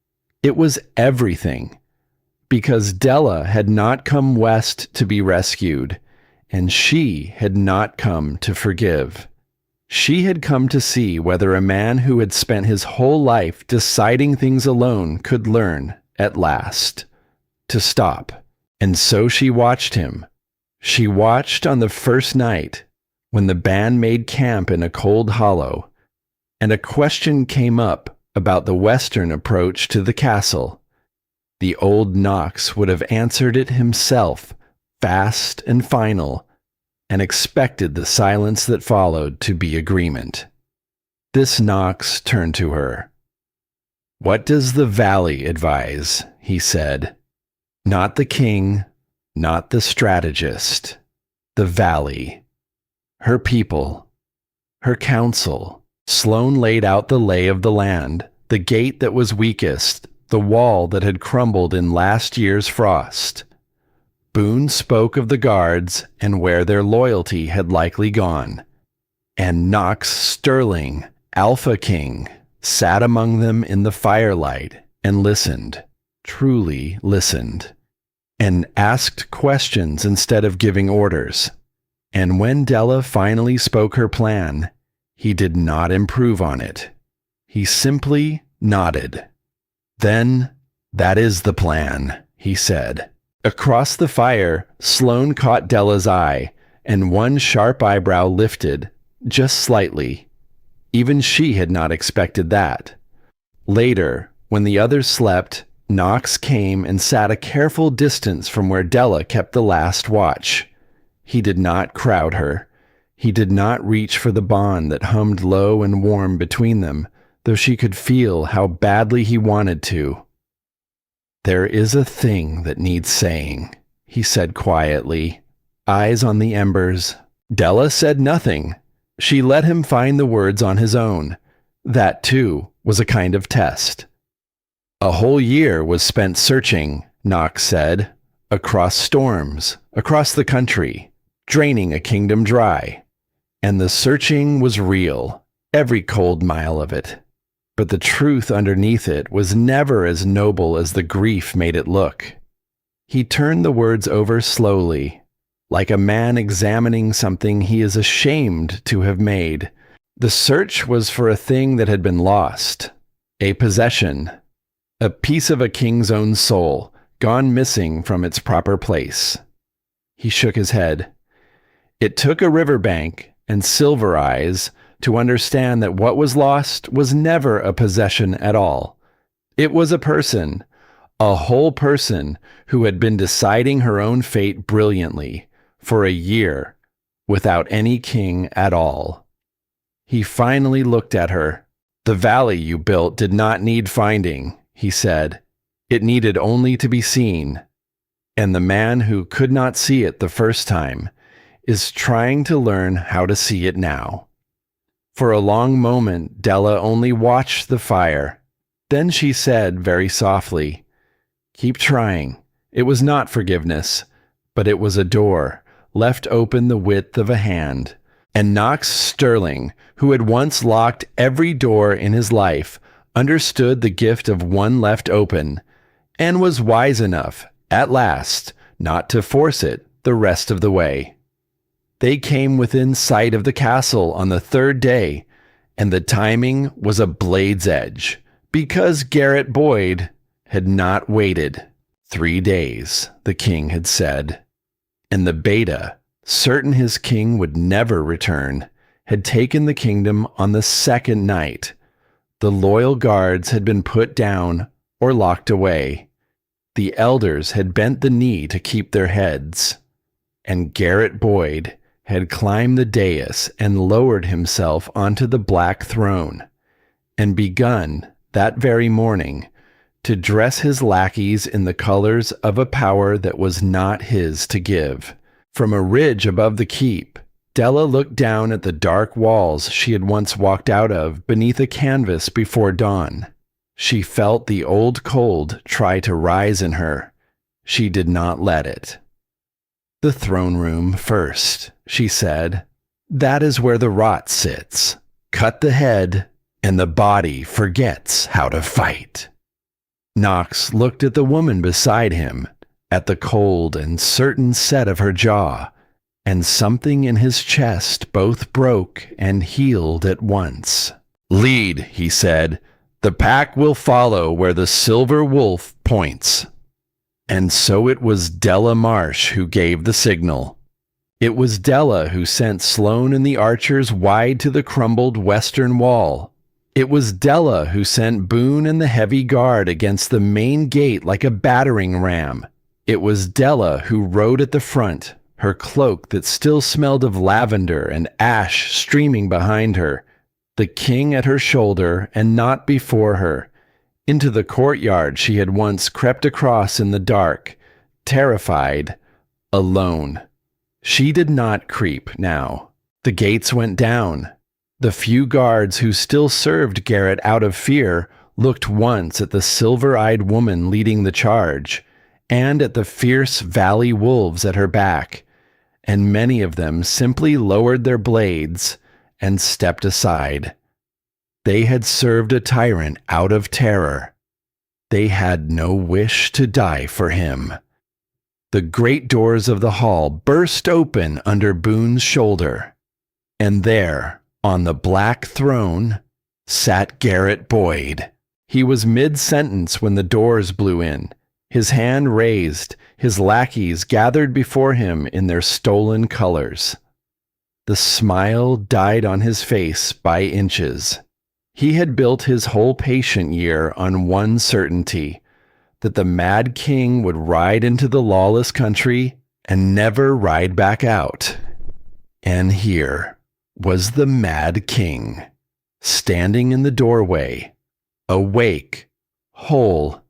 It was everything. Because Della had not come west to be rescued, and she had not come to forgive. She had come to see whether a man who had spent his whole life deciding things alone could learn, at last. to stop. And so she watched him. She watched on the first night when the band made camp in a cold hollow, and a question came up about the western approach to the castle. The old Knox would have answered it himself, fast and final, and expected the silence that followed to be agreement. This Knox turned to her. "What does the valley advise?" he said. "Not the king, not the strategist. The valley. Her people. Her council." Sloane laid out the lay of the land, the gate that was weakest, the wall that had crumbled in last year's frost. Boone spoke of the guards and where their loyalty had likely gone. And Knox Sterling, Alpha King, sat among them in the firelight and listened, truly listened, and asked questions instead of giving orders. And when Della finally spoke her plan, he did not improve on it. He simply nodded. "Then, that is the plan," he said. Across the fire, Sloane caught Della's eye, and one sharp eyebrow lifted, just slightly. Even she had not expected that. Later, when the others slept, Knox came and sat a careful distance from where Della kept the last watch. He did not crowd her. He did not reach for the bond that hummed low and warm between them, though she could feel how badly he wanted to. "There is a thing that needs saying," he said quietly, eyes on the embers. Della said nothing. She let him find the words on his own. That, too, was a kind of test. "A whole year was spent searching," Knox said, "across storms, across the country, draining a kingdom dry. And the searching was real, every cold mile of it. But the truth underneath it was never as noble as the grief made it look." He turned the words over slowly, like a man examining something he is ashamed to have made. The search was for a thing that had been lost, a possession, a piece of a king's own soul, gone missing from its proper place. He shook his head. It took a riverbank and silver eyes to understand that what was lost was never a possession at all. It was a person, a whole person who had been deciding her own fate brilliantly for a year without any king at all. He finally looked at her. "The valley you built did not need finding," he said. "It needed only to be seen. And the man who could not see it the first time is trying to learn how to see it now." For a long moment, Della only watched the fire. Then she said very softly, "Keep trying." It was not forgiveness, but it was a door, left open the width of a hand. And Knox Sterling, who had once locked every door in his life, understood the gift of one left open, and was wise enough, at last, not to force it the rest of the way. They came within sight of the castle on the third day, and the timing was a blade's edge, because Garrett Boyd had not waited. 3 days, the king had said. And the beta, certain his king would never return, had taken the kingdom on the second night. The loyal guards had been put down or locked away. The elders had bent the knee to keep their heads. And Garrett Boyd had climbed the dais and lowered himself onto the black throne, and begun, that very morning, to dress his lackeys in the colors of a power that was not his to give. From a ridge above the keep, Della looked down at the dark walls she had once walked out of beneath a canvas before dawn. She felt the old cold try to rise in her. She did not let it. "The throne room first," she said. "That is where the rot sits. Cut the head, and the body forgets how to fight." Knox looked at the woman beside him, at the cold and certain set of her jaw, and something in his chest both broke and healed at once. "Lead," he said. "The pack will follow where the silver wolf points." And so it was Della Marsh who gave the signal. It was Della who sent Sloane and the archers wide to the crumbled western wall. It was Della who sent Boone and the heavy guard against the main gate like a battering ram. It was Della who rode at the front, her cloak that still smelled of lavender and ash streaming behind her, the king at her shoulder and not before her. Into the courtyard she had once crept across in the dark, terrified, alone. She did not creep now. The gates went down. The few guards who still served Garrett out of fear looked once at the silver-eyed woman leading the charge, and at the fierce valley wolves at her back, and many of them simply lowered their blades and stepped aside. They had served a tyrant out of terror. They had no wish to die for him. The great doors of the hall burst open under Boone's shoulder, and there, on the black throne, sat Garrett Boyd. He was mid-sentence when the doors blew in, his hand raised, his lackeys gathered before him in their stolen colors. The smile died on his face by inches. He had built his whole patient year on one certainty, that the Mad King would ride into the lawless country and never ride back out. And here was the Mad King, standing in the doorway, awake, whole,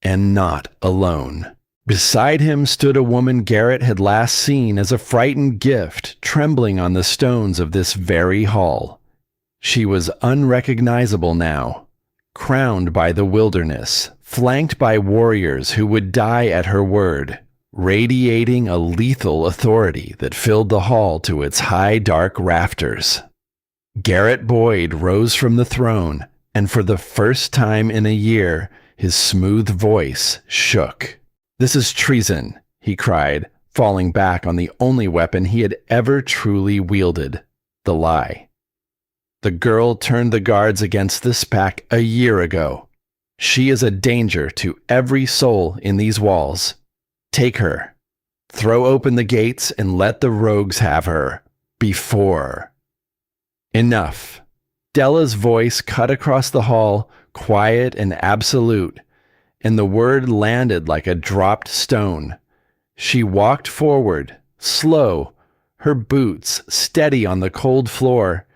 and not alone. Beside him stood a woman Garrett had last seen as a frightened gift trembling on the stones of this very hall. She was unrecognizable now, crowned by the wilderness, flanked by warriors who would die at her word, radiating a lethal authority that filled the hall to its high dark rafters. Garrett Boyd rose from the throne, and for the first time in a year, his smooth voice shook. "This is treason," he cried, falling back on the only weapon he had ever truly wielded, the lie. The girl turned the guards against this pack a year ago. She is a danger to every soul in these walls. Take her. Throw open the gates and let the rogues have her. Before. Enough. Della's voice cut across the hall, quiet and absolute, and the word landed like a dropped stone. She walked forward, slow, her boots steady on the cold floor,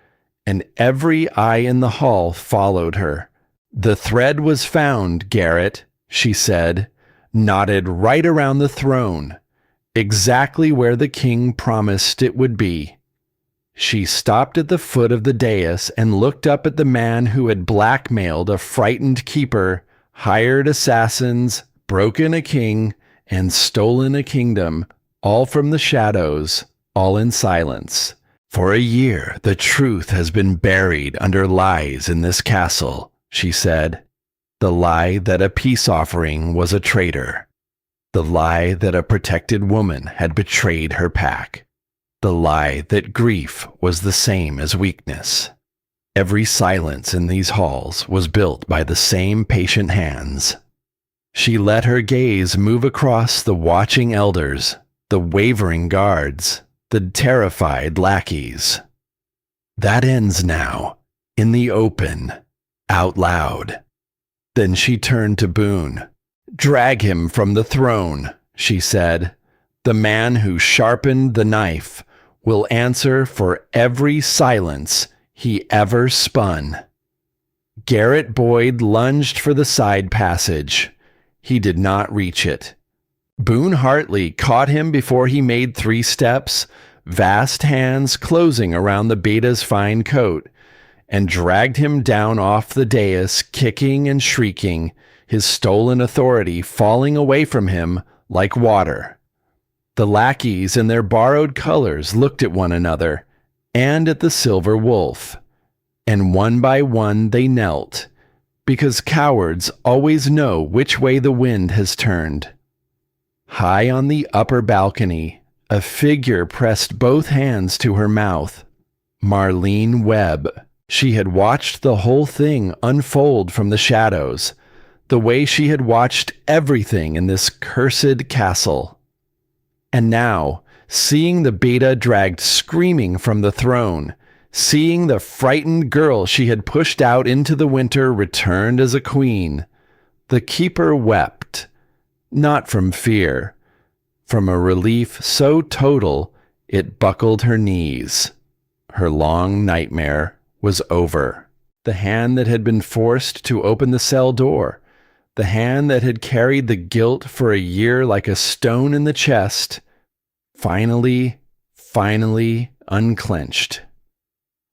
and every eye in the hall followed her. "The thread was found, Garrett," she said, "knotted right around the throne, exactly where the king promised it would be." She stopped at the foot of the dais and looked up at the man who had blackmailed a frightened keeper, hired assassins, broken a king, and stolen a kingdom, all from the shadows, all in silence. "For a year, the truth has been buried under lies in this castle," she said. "The lie that a peace offering was a traitor. The lie that a protected woman had betrayed her pack. The lie that grief was the same as weakness. Every silence in these halls was built by the same patient hands." She let her gaze move across the watching elders, the wavering guards, the terrified lackeys. "That ends now, in the open, out loud." Then she turned to Boone. "Drag him from the throne," she said. "The man who sharpened the knife will answer for every silence he ever spun." Garrett Boyd lunged for the side passage. He did not reach it. Boone Hartley caught him before he made 3 steps, vast hands closing around the beta's fine coat, and dragged him down off the dais, kicking and shrieking, his stolen authority falling away from him like water. The lackeys in their borrowed colors looked at one another, and at the silver wolf, and one by one they knelt, because cowards always know which way the wind has turned. High on the upper balcony, a figure pressed both hands to her mouth. Marlene Webb. She had watched the whole thing unfold from the shadows, the way she had watched everything in this cursed castle. And now, seeing the beta dragged screaming from the throne, seeing the frightened girl she had pushed out into the winter returned as a queen, the keeper wept, not from fear, from a relief so total it buckled her knees. Her long nightmare was over. The hand that had been forced to open the cell door, the hand that had carried the guilt for a year like a stone in the chest, finally unclenched.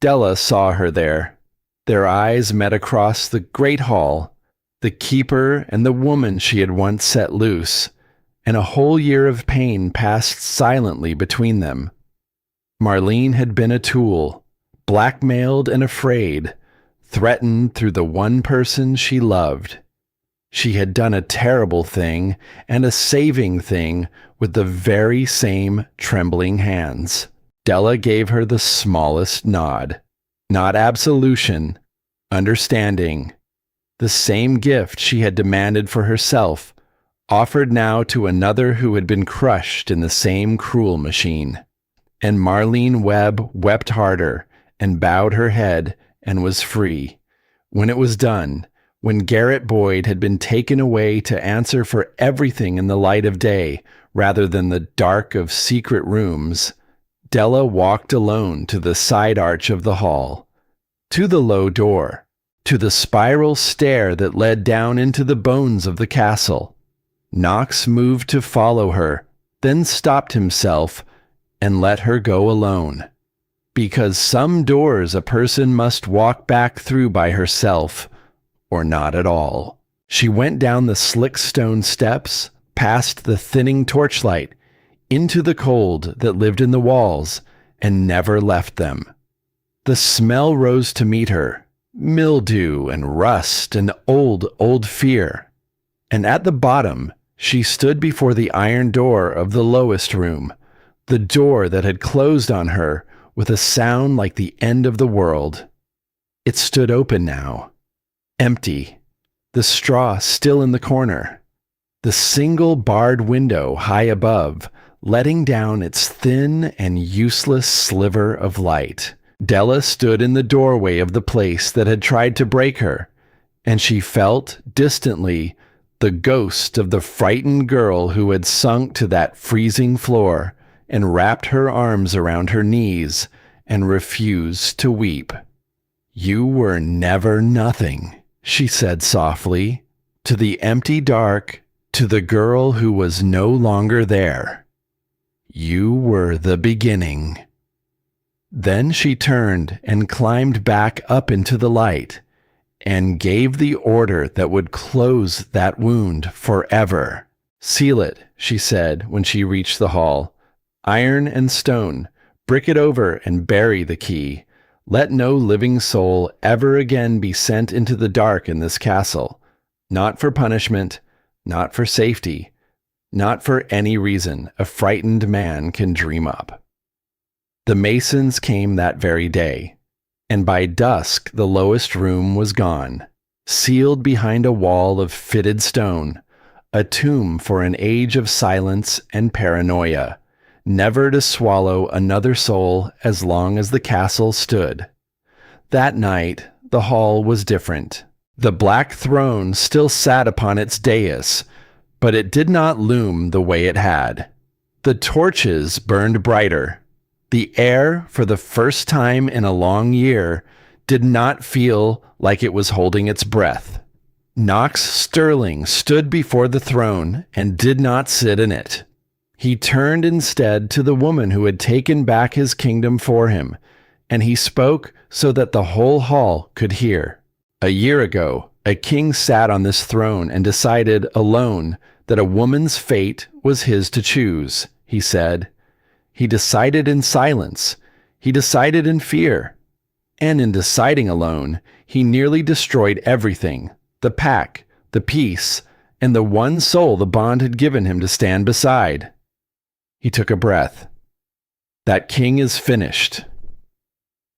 Della saw her there. Their eyes met across the great hall, the keeper and the woman she had once set loose, and a whole year of pain passed silently between them. Marlene had been a tool, blackmailed and afraid, threatened through the one person she loved. She had done a terrible thing and a saving thing with the very same trembling hands. Della gave her the smallest nod. Not absolution, understanding. The same gift she had demanded for herself, offered now to another who had been crushed in the same cruel machine. And Marlene Webb wept harder and bowed her head and was free. When it was done, when Garrett Boyd had been taken away to answer for everything in the light of day rather than the dark of secret rooms, Della walked alone to the side arch of the hall, to the low door, to the spiral stair that led down into the bones of the castle. Knox moved to follow her, then stopped himself and let her go alone. Because some doors a person must walk back through by herself, or not at all. She went down the slick stone steps, past the thinning torchlight, into the cold that lived in the walls and never left them. The smell rose to meet her, mildew and rust and old fear. And at the bottom, she stood before the iron door of the lowest room, the door that had closed on her with a sound like the end of the world. It stood open now, empty, the straw still in the corner, the single barred window high above, letting down its thin and useless sliver of light. Della stood in the doorway of the place that had tried to break her, and she felt, distantly, the ghost of the frightened girl who had sunk to that freezing floor and wrapped her arms around her knees and refused to weep. "You were never nothing," she said softly, to the empty dark, to the girl who was no longer there. "You were the beginning." Then she turned and climbed back up into the light and gave the order that would close that wound forever. "Seal it," she said when she reached the hall. "Iron and stone, brick it over and bury the key. Let no living soul ever again be sent into the dark in this castle, not for punishment, not for safety, not for any reason a frightened man can dream up." The masons came that very day, and by dusk the lowest room was gone, sealed behind a wall of fitted stone, a tomb for an age of silence and paranoia, never to swallow another soul as long as the castle stood. That night, the hall was different. The black throne still sat upon its dais, but it did not loom the way it had. The torches burned brighter. The air, for the first time in a long year, did not feel like it was holding its breath. Knox Sterling stood before the throne and did not sit in it. He turned instead to the woman who had taken back his kingdom for him, and he spoke so that the whole hall could hear. "A year ago, a king sat on this throne and decided alone that a woman's fate was his to choose," he said. "He decided in silence. He decided in fear. And in deciding alone, he nearly destroyed everything, the pack, the peace, and the one soul the bond had given him to stand beside." He took a breath. "That king is finished."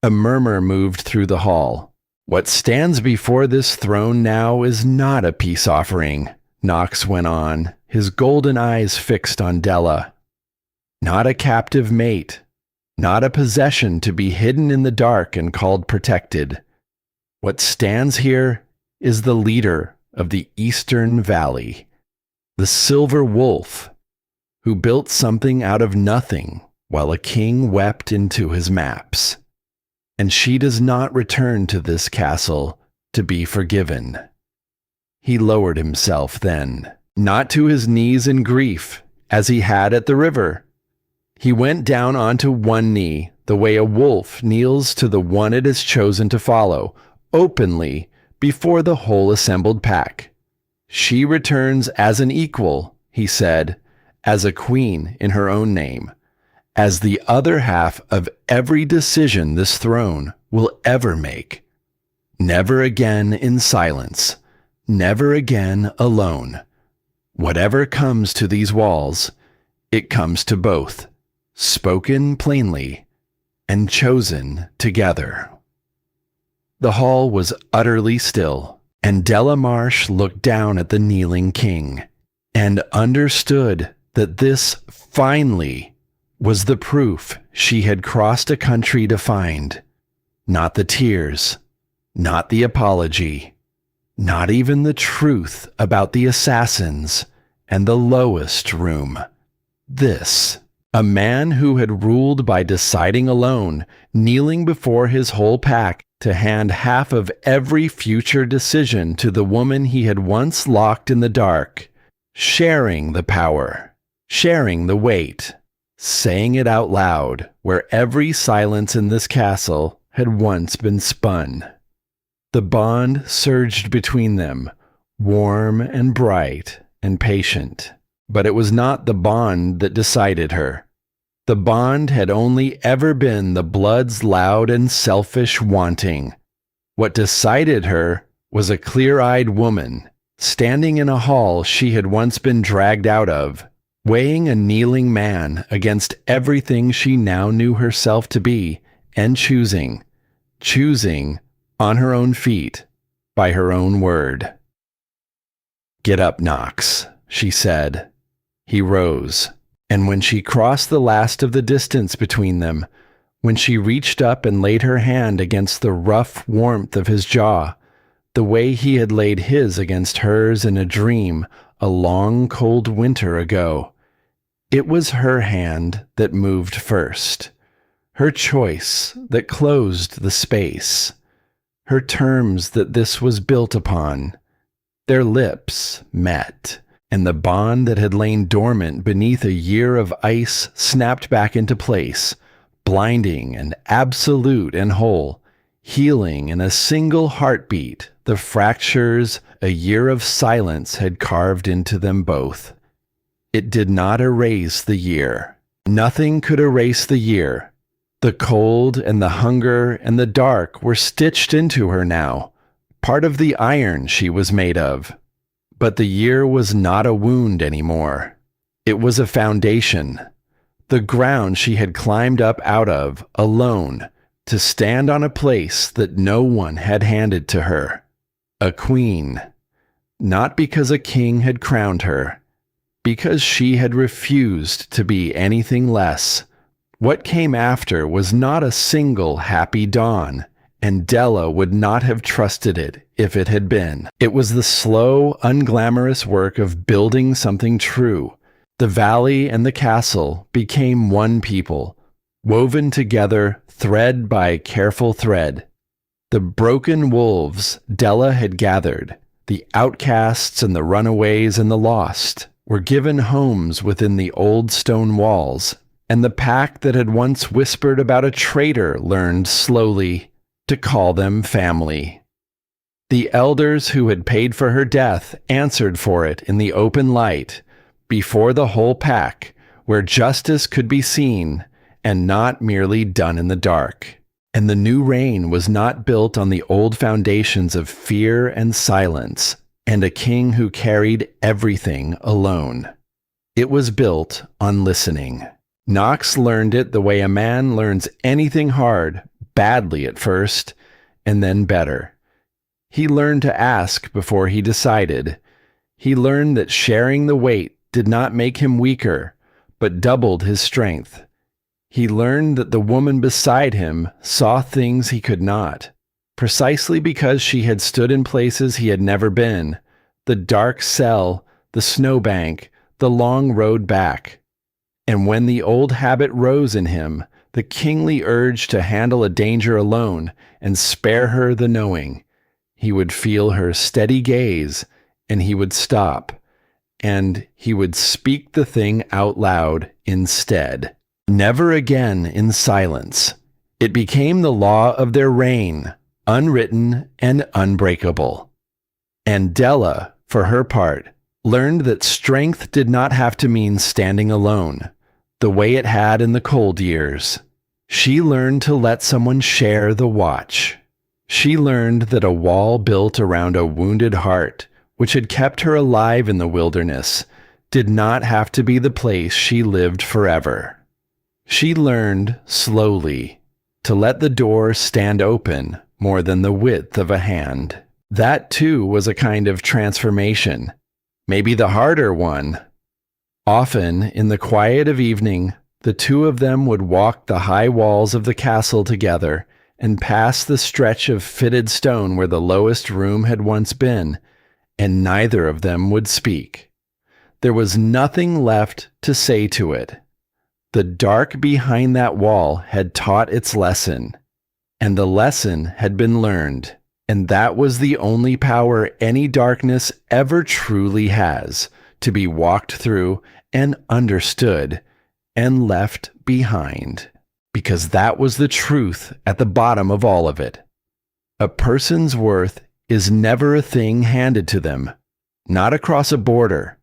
A murmur moved through the hall. What stands before this throne now is not a peace offering, Knox went on, his golden eyes fixed on Della. Not a captive mate, not a possession to be hidden in the dark and called protected. What stands here is the leader of the Eastern Valley, the Silver Wolf, who built something out of nothing while a king wept into his maps. And she does not return to this castle to be forgiven. He lowered himself then, not to his knees in grief, as he had at the river. He went down onto one knee, the way a wolf kneels to the one it has chosen to follow, openly, before the whole assembled pack. She returns as an equal, he said, as a queen in her own name, as the other half of every decision this throne will ever make. Never again in silence, never again alone. Whatever comes to these walls, it comes to both, spoken plainly and chosen together. The hall was utterly still, and Della Marsh looked down at the kneeling king and understood that this finally was the proof she had crossed a country to find. Not the tears, not the apology, not even the truth about the assassins and the lowest room. This, a man who had ruled by deciding alone, kneeling before his whole pack to hand half of every future decision to the woman he had once locked in the dark, sharing the power, sharing the weight, saying it out loud where every silence in this castle had once been spun. The bond surged between them, warm and bright and patient. But it was not the bond that decided her. The bond had only ever been the blood's loud and selfish wanting. What decided her was a clear-eyed woman, standing in a hall she had once been dragged out of, weighing a kneeling man against everything she now knew herself to be, and choosing on her own feet, by her own word. "Get up, Knox," she said. He rose, and when she crossed the last of the distance between them, when she reached up and laid her hand against the rough warmth of his jaw, the way he had laid his against hers in a dream a long cold winter ago, it was her hand that moved first, her choice that closed the space, her terms that this was built upon. Their lips met, and the bond that had lain dormant beneath a year of ice snapped back into place, blinding and absolute and whole, healing in a single heartbeat the fractures a year of silence had carved into them both. It did not erase the year. Nothing could erase the year. The cold and the hunger and the dark were stitched into her now, part of the iron she was made of. But the year was not a wound anymore. It was a foundation, the ground she had climbed up out of, alone, to stand on a place that no one had handed to her. A queen. Not because a king had crowned her, because she had refused to be anything less. What came after was not a single happy dawn, and Della would not have trusted it if it had been. It was the slow, unglamorous work of building something true. The valley and the castle became one people, woven together thread by careful thread. The broken wolves Della had gathered, the outcasts and the runaways and the lost, were given homes within the old stone walls, and the pack that had once whispered about a traitor learned slowly to call them family. The elders who had paid for her death answered for it in the open light, before the whole pack, where justice could be seen and not merely done in the dark. And the new reign was not built on the old foundations of fear and silence, and a king who carried everything alone. It was built on listening. Knox learned it the way a man learns anything hard, badly at first, and then better. He learned to ask before he decided. He learned that sharing the weight did not make him weaker, but doubled his strength. He learned that the woman beside him saw things he could not, precisely because she had stood in places he had never been, the dark cell, the snowbank, the long road back. And when the old habit rose in him, the kingly urge to handle a danger alone and spare her the knowing, he would feel her steady gaze, and he would stop, and he would speak the thing out loud instead. Never again in silence. It became the law of their reign, unwritten and unbreakable. And Della, for her part, learned that strength did not have to mean standing alone, the way it had in the cold years. She learned to let someone share the watch. She learned that a wall built around a wounded heart, which had kept her alive in the wilderness, did not have to be the place she lived forever. She learned, slowly, to let the door stand open more than the width of a hand. That, too, was a kind of transformation, maybe the harder one. Often, in the quiet of evening, the two of them would walk the high walls of the castle together and pass the stretch of fitted stone where the lowest room had once been, and neither of them would speak. There was nothing left to say to it. The dark behind that wall had taught its lesson, and the lesson had been learned, and that was the only power any darkness ever truly has, to be walked through and understood and left behind, because that was the truth at the bottom of all of it. A person's worth is never a thing handed to them, not across a border,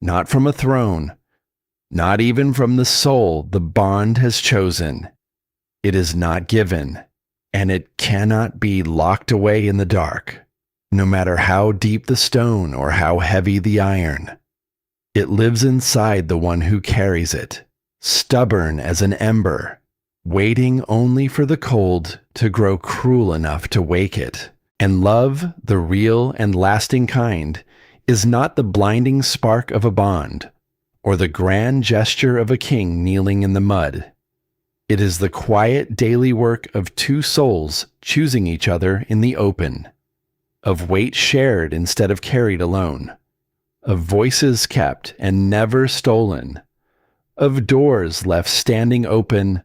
not from a throne, not even from the soul the bond has chosen. It is not given, and it cannot be locked away in the dark, no matter how deep the stone or how heavy the iron. It lives inside the one who carries it, stubborn as an ember, waiting only for the cold to grow cruel enough to wake it. And love, the real and lasting kind, is not the blinding spark of a bond, or the grand gesture of a king kneeling in the mud. It is the quiet daily work of two souls choosing each other in the open, of weight shared instead of carried alone, of voices kept and never stolen, of doors left standing open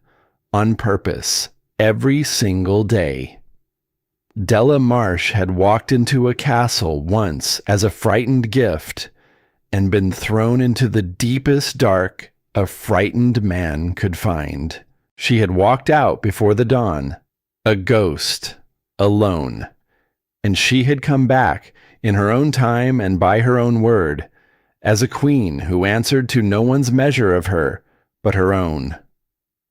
on purpose every single day. Della Marsh had walked into a castle once as a frightened gift and been thrown into the deepest dark a frightened man could find. She had walked out before the dawn, a ghost, alone, and she had come back in her own time and by her own word, as a queen who answered to no one's measure of her but her own.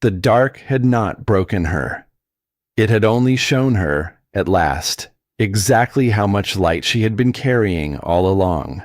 The dark had not broken her. It had only shown her, at last, exactly how much light she had been carrying all along.